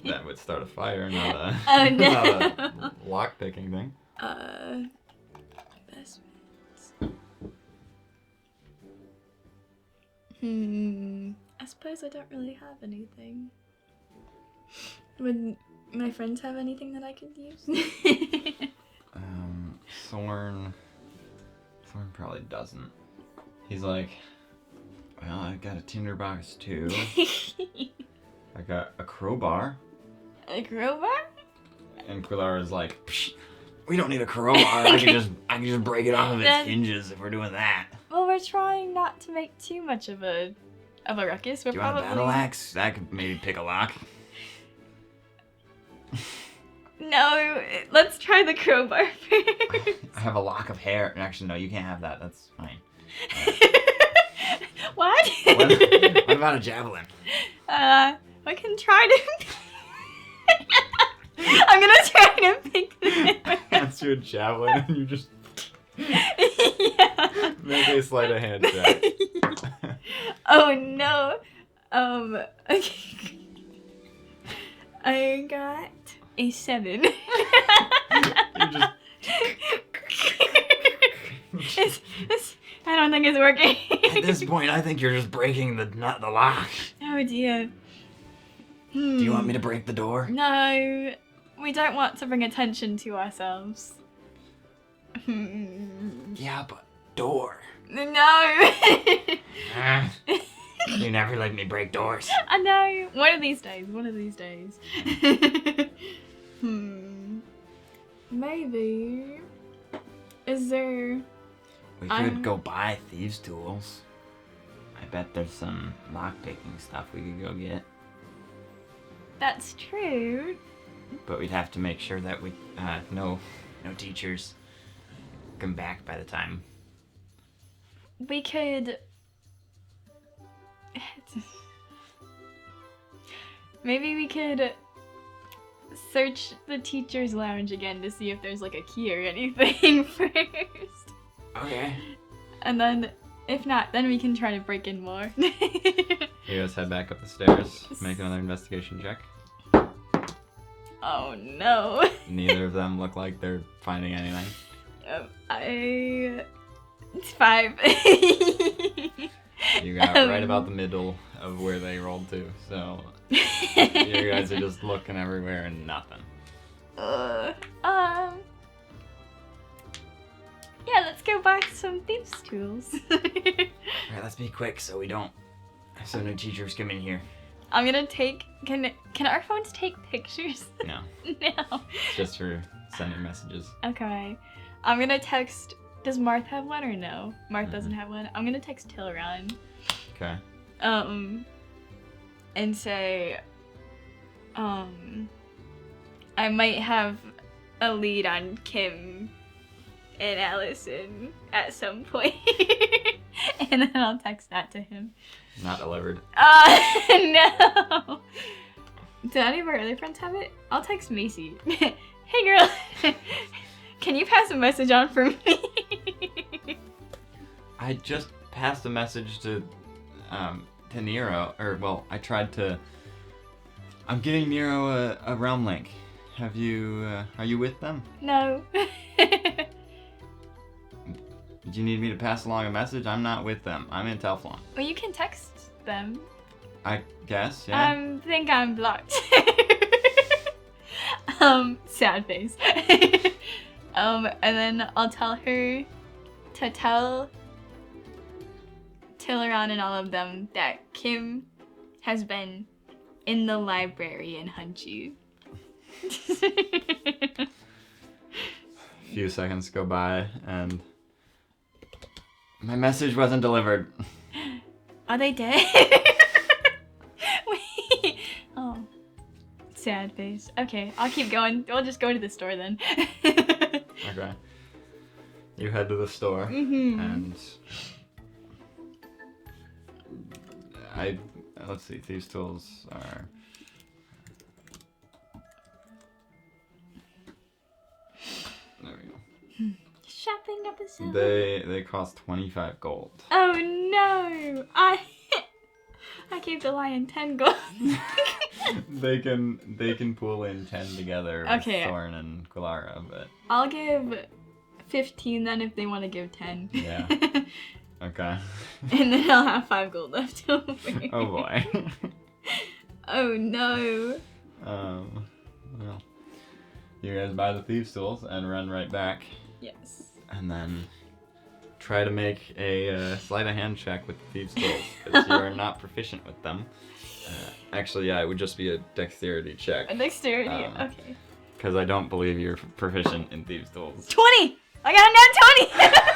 S1: That would start a fire, not a,
S2: oh, no.
S1: not a lock-picking thing.
S2: Best friends. I suppose I don't really have anything. Would my friends have anything that I could use?
S1: Thorn probably doesn't. He's like, well, I got a tinderbox too. I got a crowbar.
S2: A crowbar?
S1: And Quilara's like, psh, we don't need a crowbar. I can just break it off of its hinges if we're doing that.
S2: Well, we're trying not to make too much of a ruckus. We're
S1: Do you want a battle axe? That could maybe pick a lock.
S2: No, let's try the crowbar first.
S1: I have a lock of hair. Actually, no, you can't have that. That's fine.
S2: What?
S1: What about a javelin?
S2: We can try to... I'm gonna try to pick the...
S1: Answer a javelin and you just...
S2: Yeah.
S1: Make a sleight of hand check.
S2: Oh no. Okay. I got a 7.
S1: You just...
S2: I don't think it's working.
S1: At this point, I think you're just breaking the lock.
S2: Oh dear.
S1: Do you want me to break the door?
S2: No, we don't want to bring attention to ourselves.
S1: Yeah, but door.
S2: No.
S1: You never let me break doors.
S2: I know. One of these days. Maybe. Is there...
S1: We could go buy thieves' tools. I bet there's some lockpicking stuff we could go get.
S2: That's true.
S1: But we'd have to make sure that we, no teachers come back by the time.
S2: We could... Maybe we could search the teacher's lounge again to see if there's like a key or anything first.
S1: Okay.
S2: And then, if not, then we can try to break in more.
S1: You guys head back up the stairs, make another investigation check.
S2: Oh no.
S1: Neither of them look like they're finding anything.
S2: It's 5.
S1: You got right about the middle of where they rolled to, so you guys are just looking everywhere and nothing.
S2: Yeah, let's go buy some thieves' tools.
S1: Alright, let's be quick so no teachers come in here.
S2: I'm gonna take... Can our phones take pictures?
S1: No.
S2: No.
S1: It's just for sending messages.
S2: Okay. I'm gonna text... Does Marth have one or no? Marth doesn't have one. I'm gonna text Tilaran.
S1: Okay.
S2: And say... I might have a lead on Kim and Allison at some point. And then I'll text that to him.
S1: Not delivered.
S2: No. Do any of our other friends have it? I'll text Macy. Hey girl, can you pass a message on for me?
S1: I just passed a message to Nero, I tried to... I'm getting Nero a realm link. Are you with them?
S2: No.
S1: Did you need me to pass along a message? I'm not with them. I'm in Telflon.
S2: Well, you can text them.
S1: I guess, yeah.
S2: I think I'm blocked. Sad face. And then I'll tell her to tell Tilaran and all of them that Kim has been in the library in Hunchy.
S1: A few seconds go by and my message wasn't delivered.
S2: Are they dead? Wait. Oh. Sad face. Okay, I'll keep going. We'll just go to the store then.
S1: Okay. You head to the store and let's see, thieves' tools are... There we go.
S2: Shopping episode.
S1: They cost 25 gold.
S2: Oh no! I gave the lion 10 gold.
S1: They can pull in 10 together with
S2: Okay.
S1: Thorn and Kulara, but...
S2: I'll give 15 then if they want to give 10.
S1: Yeah. Okay.
S2: And then I'll have 5 gold left over.
S1: Oh boy.
S2: Oh no.
S1: Well, you guys buy the thieves' tools and run right back.
S2: Yes.
S1: And then try to make a sleight of hand check with the thieves' tools, because you are not proficient with them. Actually, yeah, it would just be a dexterity check.
S2: A dexterity? Okay.
S1: Because I don't believe you're proficient in thieves' tools.
S2: 20! I got a nat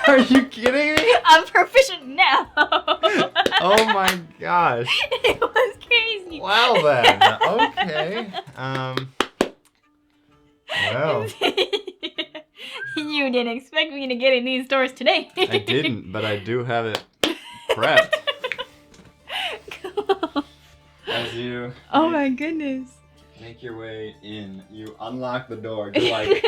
S2: 20!
S1: Are you kidding me?
S2: I'm proficient now!
S1: Oh my gosh.
S2: It was crazy.
S1: Well then, okay. Well.
S2: You didn't expect me to get in these doors today.
S1: I didn't, but I do have it prepped.
S2: Cool.
S1: As you
S2: Oh my goodness.
S1: make your way in, you unlock the door. You're like,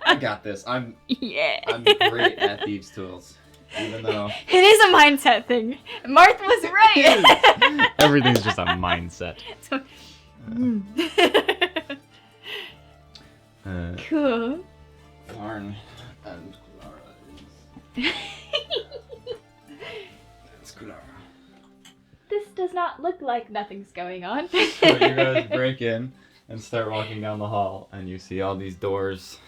S1: I got this. I'm great at thieves' tools. Even though
S2: It is a mindset thing. Marth was right.
S1: everything's just a mindset.
S2: So- Cool.
S1: Thorn and Kulara is Kulara.
S2: This does not look like nothing's going on.
S1: So you guys break in and start walking down the hall, and you see all these doors.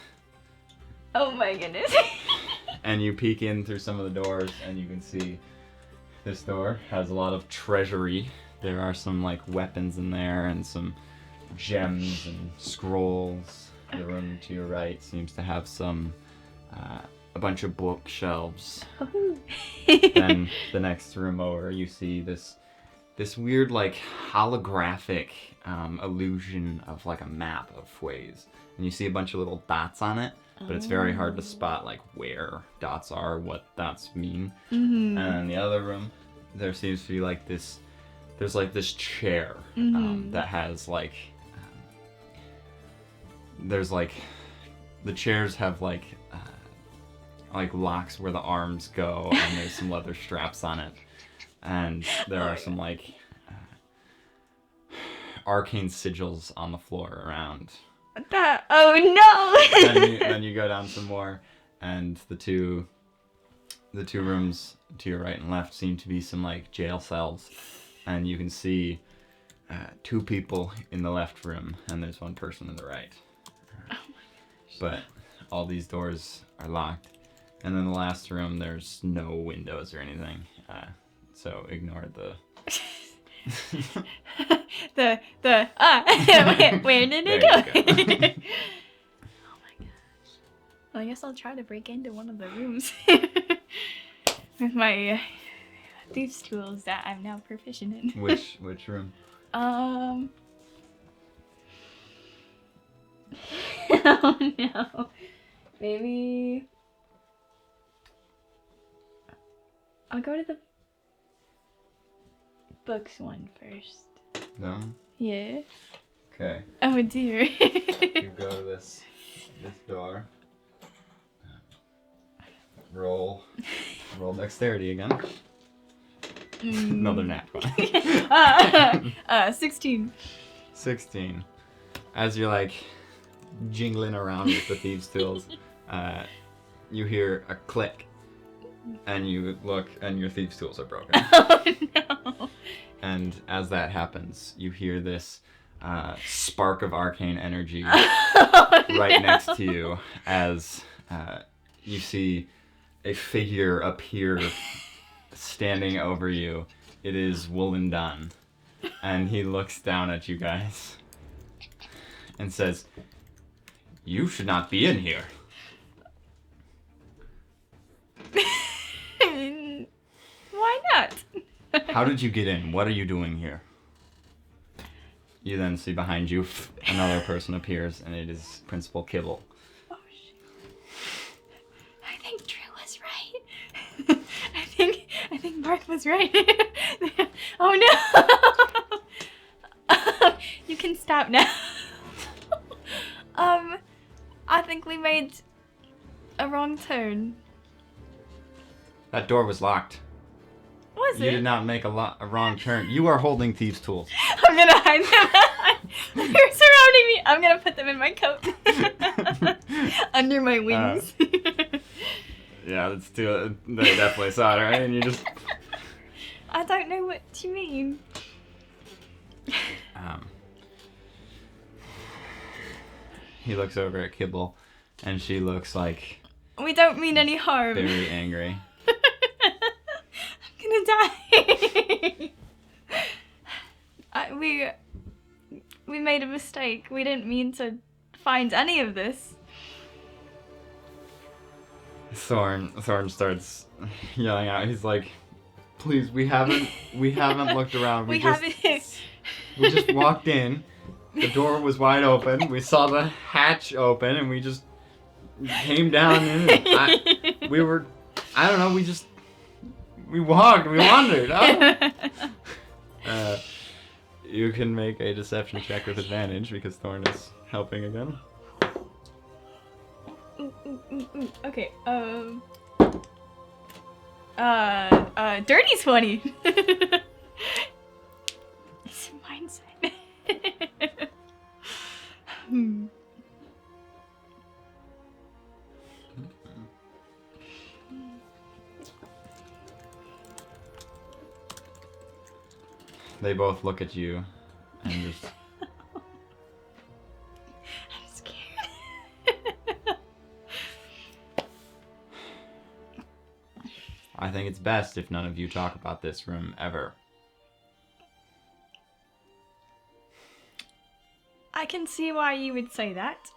S2: Oh my goodness.
S1: And you peek in through some of the doors, and you can see This door has a lot of treasury. There are some like weapons in there and some gems and scrolls. The room to your right seems to have some a bunch of bookshelves. Then the next room over, you see this weird like holographic illusion of like a map of Fways, and you see a bunch of little dots on it, but it's very hard to spot like where dots are, what dots mean. And in the other room, there seems to be like this. There's like this chair that has like. There's like, the chairs have like locks where the arms go, and there's some leather straps on it, and there are some like arcane sigils on the floor around.
S2: Oh no!
S1: then you go down some more, and the two rooms to your right and left seem to be some like jail cells, and you can see 2 people in the left room, and there's 1 person in the right. But all these doors are locked. And in the last room, there's no windows or anything. So ignore the...
S2: where did it go? Oh my gosh. Well, I guess I'll try to break into one of the rooms. With my thieves' tools that I'm now proficient in.
S1: Which room?
S2: Oh no. Maybe I'll go to the books one first.
S1: No?
S2: Yeah.
S1: Okay.
S2: Oh dear.
S1: You go to this door. Roll dexterity again. Another nat
S2: 16.
S1: 16. As you're like jingling around with the thieves' tools, you hear a click, and you look, and your thieves' tools are broken.
S2: Oh no.
S1: And as that happens, you hear this spark of arcane energy right next to you, as you see a figure appear standing over you. It is Woolen Dunn, and he looks down at you guys and says, "You should not be in here."
S2: Why not?
S1: How did you get in? What are you doing here? You then see behind you another person appears, and it is Principal Kibble.
S2: Oh shit. I think Drew was right. I think Mark was right. Oh no. You can stop now. I think we made a wrong turn.
S1: That door was locked.
S2: Was
S1: You
S2: it?
S1: did not make a wrong turn. You are holding thieves' tools.
S2: I'm gonna hide them. They're surrounding me. I'm gonna put them in my coat. Under my wings.
S1: Yeah, that's too. They definitely saw it, right? And you just.
S2: I don't know what you mean.
S1: He looks over at Kibble, and she looks like
S2: We don't mean any harm.
S1: very angry.
S2: I'm gonna die. We made a mistake. We didn't mean to find any of this.
S1: Thorn starts yelling out. He's like, "Please, we haven't looked around. We just walked in. The door was wide open. We saw the hatch open, and we just came down in. And we walked. We wandered. Oh. You can make a deception check with advantage because Thorn is helping again.
S2: Okay. Dirty 20. It's mindset.
S1: They both look at you and just.
S2: I'm scared.
S1: I think it's best if none of you talk about this room ever.
S2: I can see why you would say that.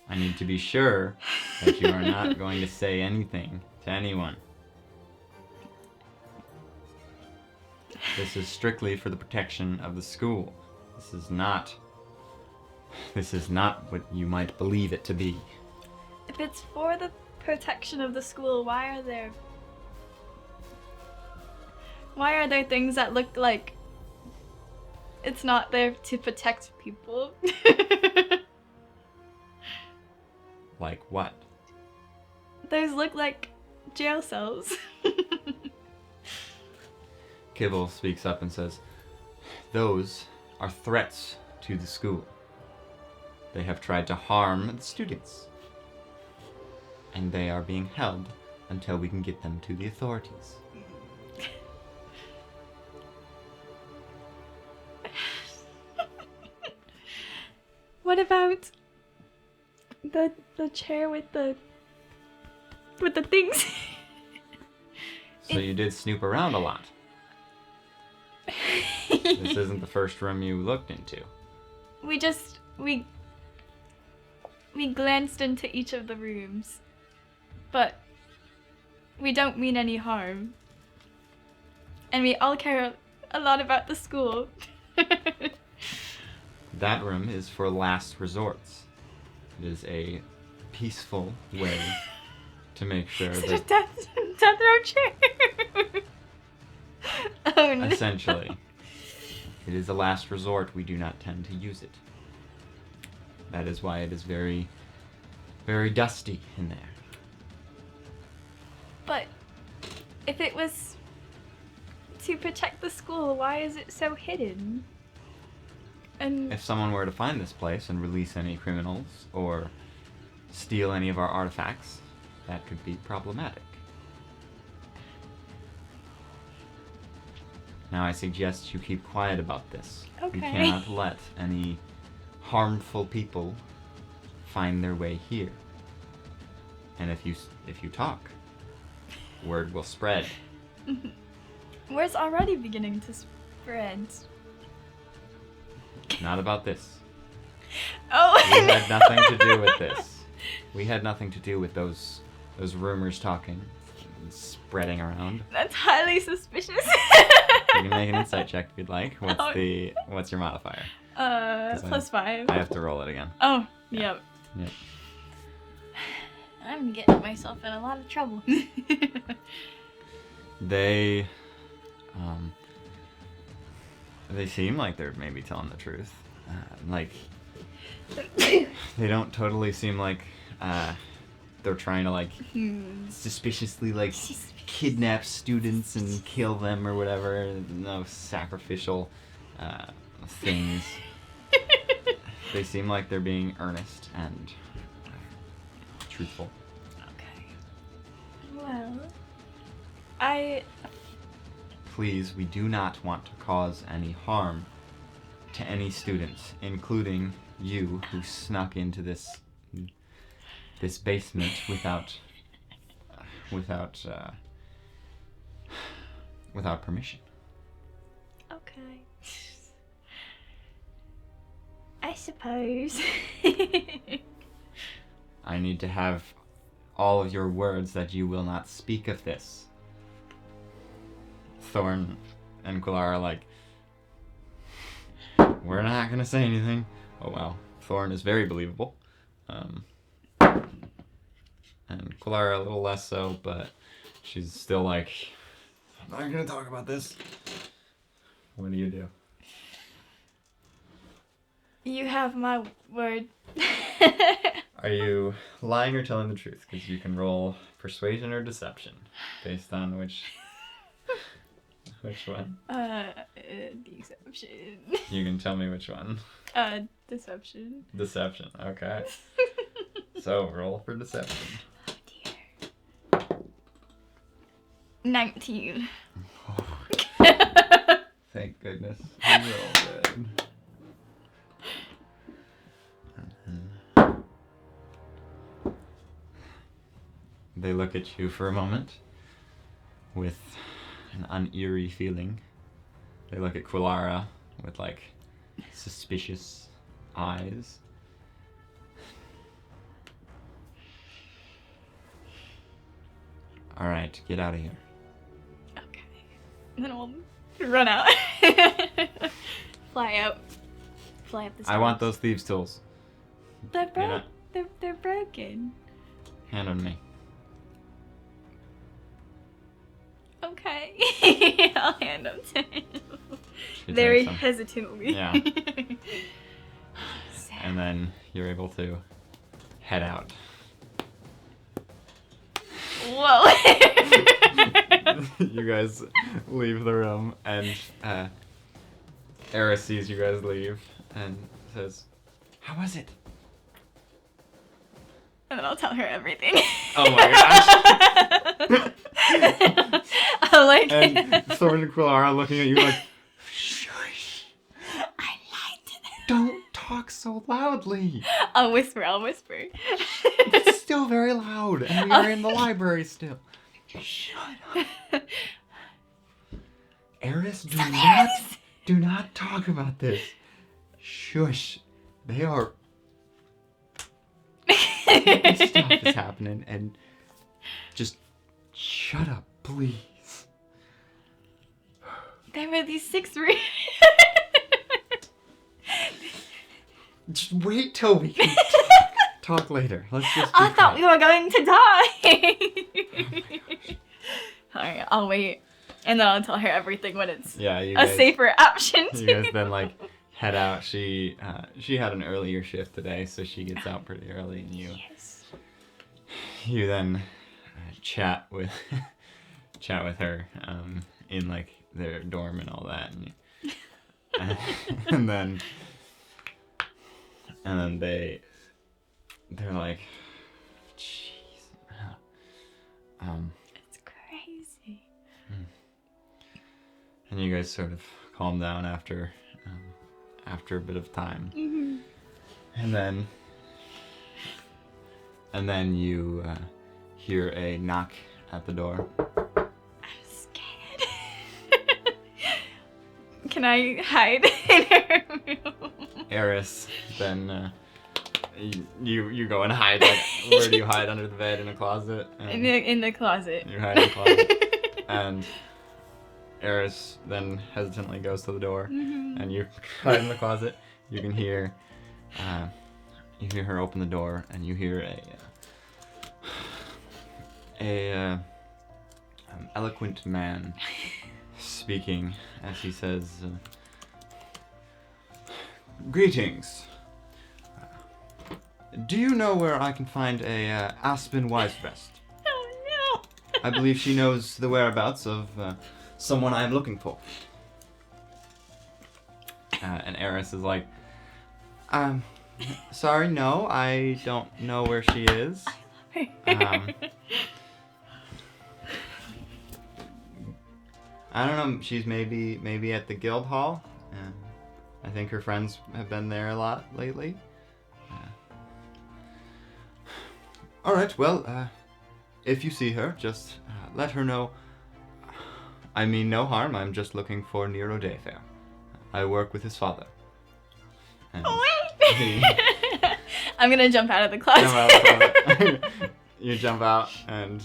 S1: I need to be sure that you are not going to say anything to anyone. This is strictly for the protection of the school. This is not what you might believe it to be.
S2: If it's for the protection of the school, why are there things that look like it's not there to protect people?
S1: Like what?
S2: Those look like jail cells.
S1: Kibble speaks up and says, those are threats to the school. They have tried to harm the students. And they are being held until we can get them to the authorities.
S2: What about the chair with the things?
S1: So you did snoop around a lot. This isn't the first room you looked into.
S2: We glanced into each of the rooms, but we don't mean any harm. And we all care a lot about the school.
S1: That room is for last resorts. It is a peaceful way to make sure
S2: Is it
S1: that...
S2: a death row chair? Oh no.
S1: Essentially. It is a last resort. We do not tend to use it. That is why it is very, very dusty in there.
S2: But if it was to protect the school, why is it so hidden? And
S1: If someone were to find this place and release any criminals or steal any of our artifacts, that could be problematic. Now I suggest you keep quiet about this.
S2: Okay.
S1: You cannot let any harmful people find their way here. And if you talk, word will spread.
S2: word's already beginning to spread.
S1: Not about this.
S2: Oh.
S1: We had nothing to do with this. We had nothing to do with those rumors talking and spreading around.
S2: That's highly suspicious.
S1: You can make an insight check if you'd like. What's your modifier?
S2: +5.
S1: I have to roll it again.
S2: Oh, yep.
S1: Yep.
S2: I'm getting myself in a lot of trouble.
S1: They seem like they're maybe telling the truth. They don't totally seem like they're trying to suspiciously kidnap students and kill them or whatever. No sacrificial things. They seem like they're being earnest and truthful.
S2: Okay. Well,
S1: Please, we do not want to cause any harm to any students, including you, who snuck into this basement without permission.
S2: Okay. I suppose.
S1: I need to have all of your words that you will not speak of this. Thorn and Quillar are like, we're not gonna say anything. Oh wow. Thorn is very believable. And Quillar a little less so, but she's still like, I'm not gonna talk about this. What do you do?
S2: You have my word.
S1: Are you lying or telling the truth? Because you can roll persuasion or deception based on which one.
S2: Deception.
S1: You can tell me which one.
S2: Deception.
S1: Deception. Okay. So roll for deception.
S2: Oh dear. 19.
S1: Thank goodness. You rolled good. they look at you for a moment with an uneasy feeling. They look at Quilara with, like, suspicious eyes. Alright, get out of here.
S2: Okay. And then we'll run out. Fly out. Fly up the stairs.
S1: I want those thieves' tools.
S2: They're
S1: You know-
S2: they're broken.
S1: Hand on me.
S2: Okay. I'll hand them to him.
S1: She
S2: Very
S1: takes them.
S2: hesitantly.
S1: Yeah. And then you're able to head out.
S2: Whoa.
S1: You guys leave the room, and Eris sees you guys leave and says, "How was it?"
S2: And then I'll tell her everything.
S1: Oh my gosh.
S2: I'll like.
S1: And Thorn and Quilara looking at you like, "Shush!
S2: I liked it.
S1: Don't talk so loudly.
S2: I'll whisper.
S1: It's still very loud, and we are in the library still. Shut up. Eris, do not talk about this. Shush. They are... Stuff is happening, and just shut up, please."
S2: There were these 6
S1: Just wait till we can talk later. Let's just.
S2: I thought we were going to die. Alright, I'll wait. And then I'll tell her everything when it's
S1: Yeah, you
S2: a
S1: guys.
S2: safer option.
S1: You guys then like head out. She had an earlier shift today, so she gets out pretty early, and
S2: Yes.
S1: you then chat with her in like their dorm and all that, and then they're like, "Jeez,
S2: It's crazy.
S1: and you guys sort of calm down after a bit of time, and then you hear a knock at the door.
S2: I'm scared. Can I hide in her room?
S1: Eris, then you go and hide. Like, where do you hide? Under the bed, in a closet?
S2: In the closet.
S1: You hide in the closet. And Eris then hesitantly goes to the door, and you hide in the closet. You can hear, her open the door, and you hear an eloquent man speaking as he says, "Greetings. Do you know where I can find a Aspen Wisevest?
S2: Oh no.
S1: I believe she knows the whereabouts of someone I am looking for." And Eris is like, "Sorry, no, I don't know where she is. I don't know, she's maybe at the guild hall. I think her friends have been there a lot lately. Alright, well, if you see her, just let her know. I mean no harm, I'm just looking for Nero Dayfair. I work with his father." And
S2: Wait. I'm gonna jump out of the closet.
S1: You jump out, and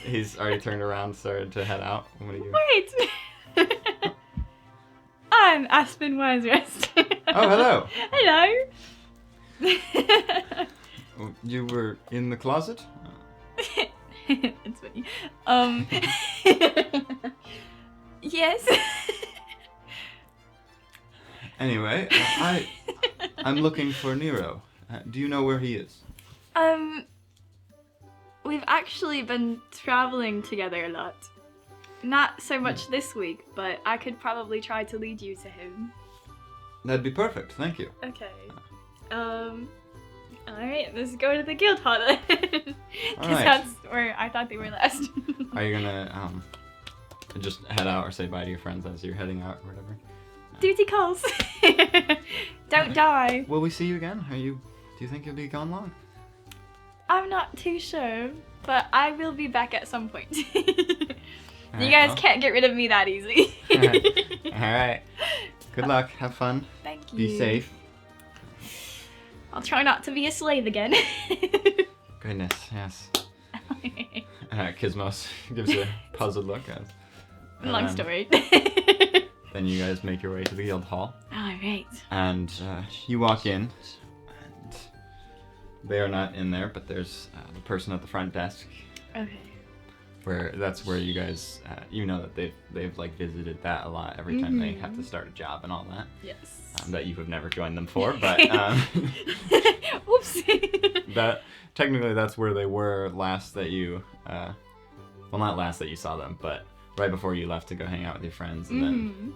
S1: he's already turned around, started to head out. What do you?
S2: Wait. I'm Aspen Wisevest.
S1: Oh, hello.
S2: Hello.
S1: You were in the closet?
S2: It's funny. Yes.
S1: Anyway, I'm looking for Nero. Do you know where he is?
S2: We've actually been traveling together a lot. Not so much this week, but I could probably try to lead you to him.
S1: That'd be perfect, thank you.
S2: Okay. Alright, let's go to the guild hall then. Because
S1: Alright.
S2: that's where I thought they were last.
S1: Are you gonna just head out or say bye to your friends as you're heading out or whatever?
S2: Duty calls. Don't die.
S1: Will we see you again? Do you think you'll be gone long?
S2: I'm not too sure, but I will be back at some point. You
S1: Alright,
S2: guys
S1: well.
S2: can't get rid of me that easy.
S1: Alright. Good luck. Have fun.
S2: Thank you.
S1: Be safe.
S2: I'll try not to be a slave again.
S1: Goodness, yes. Kismos gives you a puzzled look.
S2: Long story.
S1: Then you guys make your way to the guild hall.
S2: Alright.
S1: And you walk in, and they are not in there, but there's the person at the front desk.
S2: Okay.
S1: That's where you guys, you know that they've like visited that a lot every time they have to start a job and all that.
S2: Yes.
S1: That you have never joined them for, but
S2: Oops.
S1: that technically that's where they were last that you, well, not last that you saw them, but right before you left to go hang out with your friends, and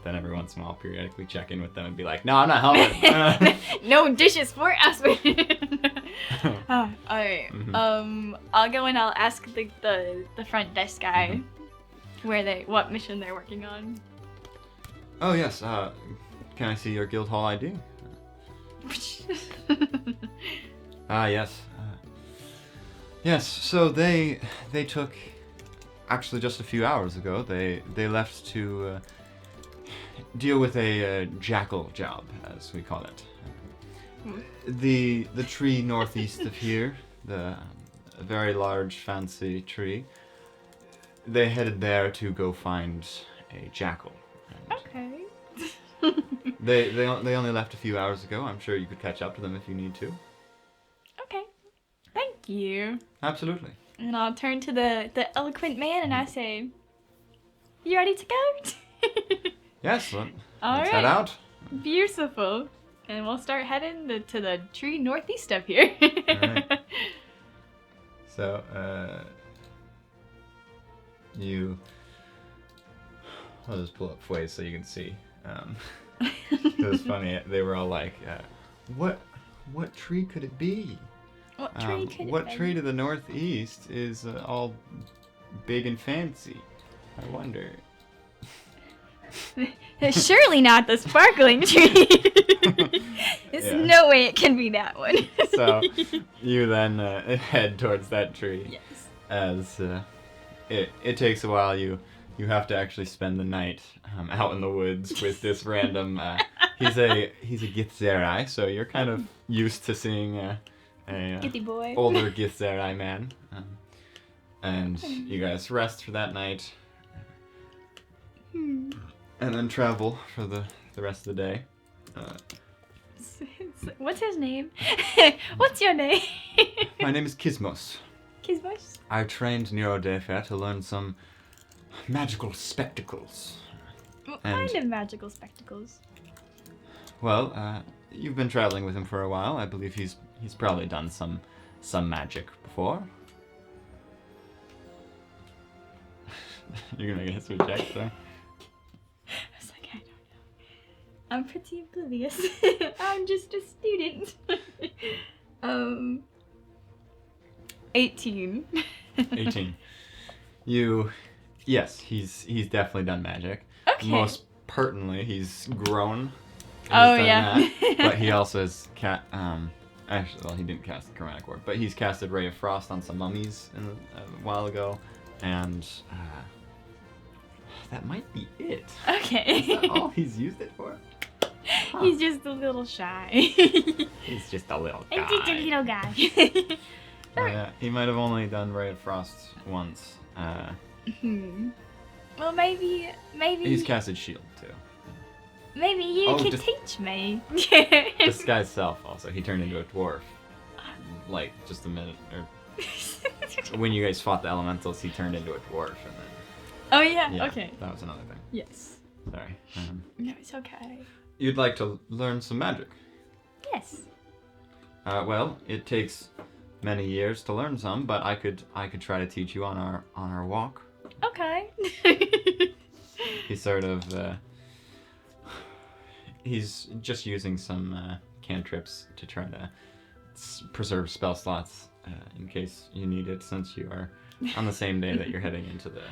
S1: then every once in a while periodically check in with them and be like, no, I'm not helping.
S2: No dishes for Aspen. Alright. I'll go and I'll ask the front desk guy what mission they're working on.
S1: Oh yes, can I see your guild hall ID? Yes. Yes, so they took, actually just a few hours ago, they left to deal with a jackal job, as we call it. The tree northeast of here, the very large fancy tree, they headed there to go find a jackal.
S2: Okay.
S1: They only left a few hours ago. I'm sure you could catch up to them if you need to.
S2: Okay. Thank you.
S1: Absolutely.
S2: And I'll turn to the eloquent man and I say, you ready to go?
S1: Yes,
S2: All
S1: let's
S2: right.
S1: head out.
S2: Beautiful. And we'll start heading to the tree northeast of here.
S1: Alright. So, I'll just pull up Fways so you can see. It was funny. They were all like, what tree could it be?
S2: What tree could it
S1: What
S2: be?
S1: tree to the northeast is all big and fancy? I wonder.
S2: Surely not the sparkling tree. There's
S1: Yeah.
S2: no way it can be that one.
S1: So you then head towards that tree.
S2: Yes.
S1: As it takes a while. You have to actually spend the night out in the woods with this random. He's a Githzerai, so you're kind of used to seeing a
S2: Githy boy.
S1: older Githzerai man. And you guys rest for that night. And then travel for the rest of the day.
S2: What's his name? What's your name?
S1: My name is Kismos.
S2: Kismos?
S1: I trained Nero Defer to learn some magical spectacles.
S2: What
S1: And-
S2: kind of magical spectacles?
S1: Well, you've been traveling with him for a while. I believe he's probably done some magic before. You're gonna make a history check, so.
S2: I was like, I don't know. I'm pretty oblivious. I'm just a student. 18.
S1: 18. Yes, he's definitely done magic.
S2: Okay.
S1: Most pertinently, he's grown. He's
S2: Oh,
S1: done
S2: yeah.
S1: that, but he also has actually, well, he didn't cast the Chromatic Orb, but he's casted Ray of Frost on some mummies a while ago, and that might be it.
S2: Okay.
S1: Is that all he's used it for? Huh.
S2: He's just a little shy.
S1: He's just a little guy.
S2: I'm just a little guy.
S1: He might have only done Ray of Frost once.
S2: Well, maybe
S1: He's casted Shield too.
S2: maybe you
S1: Oh,
S2: could
S1: just-
S2: teach me.
S1: Disguise self also. He turned into a dwarf. Like just a minute, or when you guys fought the elementals, he turned into a dwarf, and then
S2: Oh yeah.
S1: yeah,
S2: Okay.
S1: that was another thing.
S2: Yes.
S1: Sorry.
S2: No, it's okay.
S1: You'd like to learn some magic?
S2: Yes.
S1: Well, it takes many years to learn some, but I could try to teach you on our walk.
S2: Okay.
S1: He's sort of he's just using some cantrips to try to preserve spell slots in case you need it, since you are on the same day that you're heading into the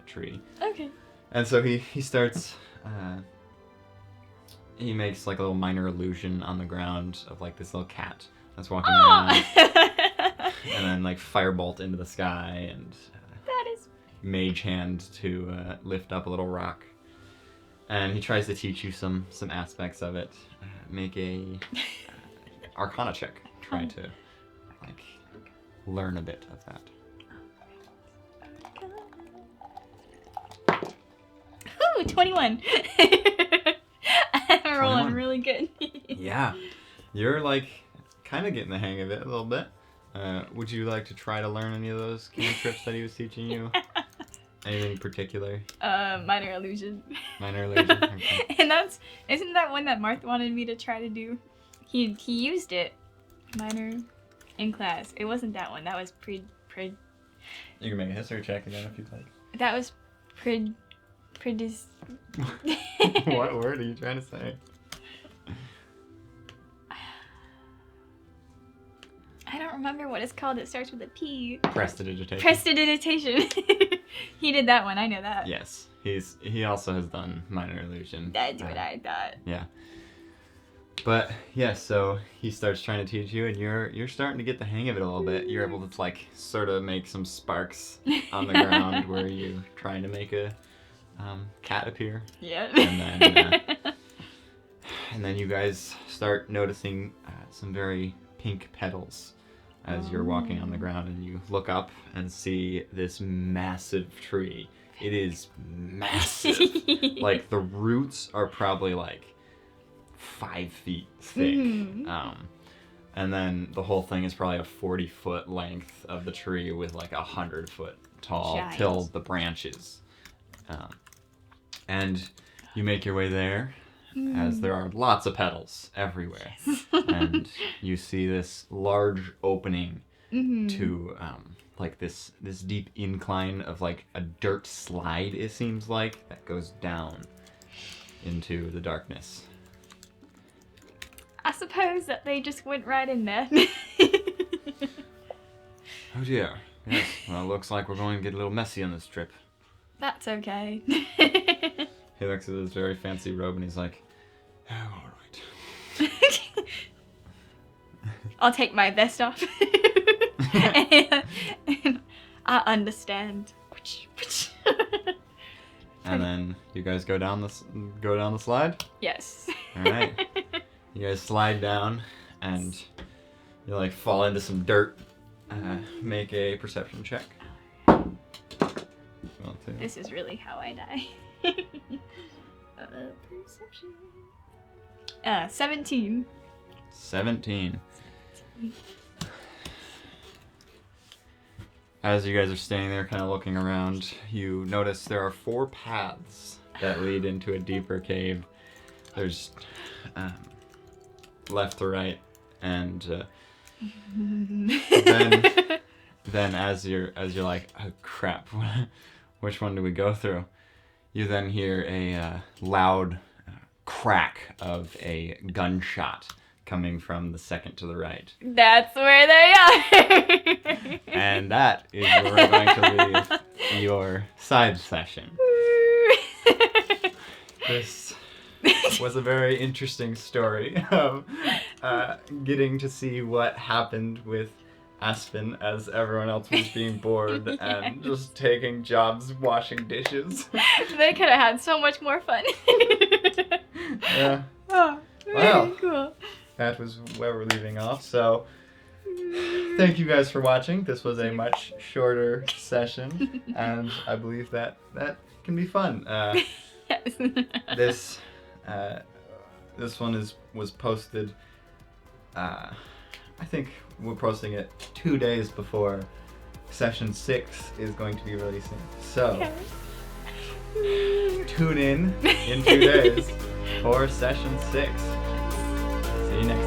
S1: tree.
S2: Okay.
S1: And so he starts. He makes like a little minor illusion on the ground of like this little cat that's walking around. and then like firebolt into the sky, and
S2: That is.
S1: mage hand to lift up a little rock. And he tries to teach you some aspects of it. Make a Arcana check. Try to like learn a bit of that.
S2: Ooh, 21. I'm rolling
S1: 21.
S2: really good.
S1: Yeah, you're like kind of getting the hang of it a little bit. Would you like to try to learn any of those cantrips that he was teaching you? Anything particular?
S2: Minor illusion.
S1: Minor illusion. Okay.
S2: And isn't that one that Marth wanted me to try to do? He used it, minor, in class. It wasn't that one. That was
S1: You can make a history check again if you'd like.
S2: That was
S1: What word are you trying to say?
S2: I don't remember what it's called. It starts with a P.
S1: Prestidigitation.
S2: Prestidigitation. He did that one. I know that.
S1: Yes, he also has done minor illusion.
S2: That's what I thought.
S1: Yeah. But yeah, so he starts trying to teach you, and you're starting to get the hang of it a little bit. You're able to like sort of make some sparks on the ground where you're trying to make a cat appear.
S2: Yeah.
S1: And then you guys start noticing some very pink petals as you're walking on the ground, and you look up and see this massive tree. It is massive. Like the roots are probably like 5 feet thick. And then the whole thing is probably a 40-foot length of the tree with like 100-foot tall
S2: Giant.
S1: till the branches. And you make your way there as there are lots of petals everywhere. And you see this large opening to like this deep incline of like a dirt slide, it seems like, that goes down into the darkness.
S2: I suppose that they just went right in there.
S1: Oh dear. Yes. Well, it looks like we're going to get a little messy on this trip.
S2: That's okay.
S1: He looks at his very fancy robe and he's like, oh, all right.
S2: I'll take my vest off. And I understand.
S1: And then you guys go down the slide.
S2: Yes.
S1: All right. You guys slide down and you like fall into some dirt. Make a perception check. Well,
S2: This is really how I die. Perception. 17.
S1: 17. As you guys are standing there kind of looking around, you notice there are 4 paths that lead into a deeper cave. There's left to right, and then as you're like, oh crap, which one do we go through? You then hear a loud crack of a gunshot coming from the second to the right.
S2: That's where they are.
S1: And that is where we're going to leave your side session. This was a very interesting story of getting to see what happened with Aspen as everyone else was being bored and just taking jobs washing dishes.
S2: They could have had so much more fun.
S1: Yeah.
S2: Oh, very
S1: Wow.
S2: cool.
S1: That was where we're leaving off. So thank you guys for watching. This was a much shorter session, and I believe that can be fun.
S2: Yes.
S1: This one was posted. I think we're posting it 2 days before session 6 is going to be releasing. So tune in 2 days for session 6. See you next time.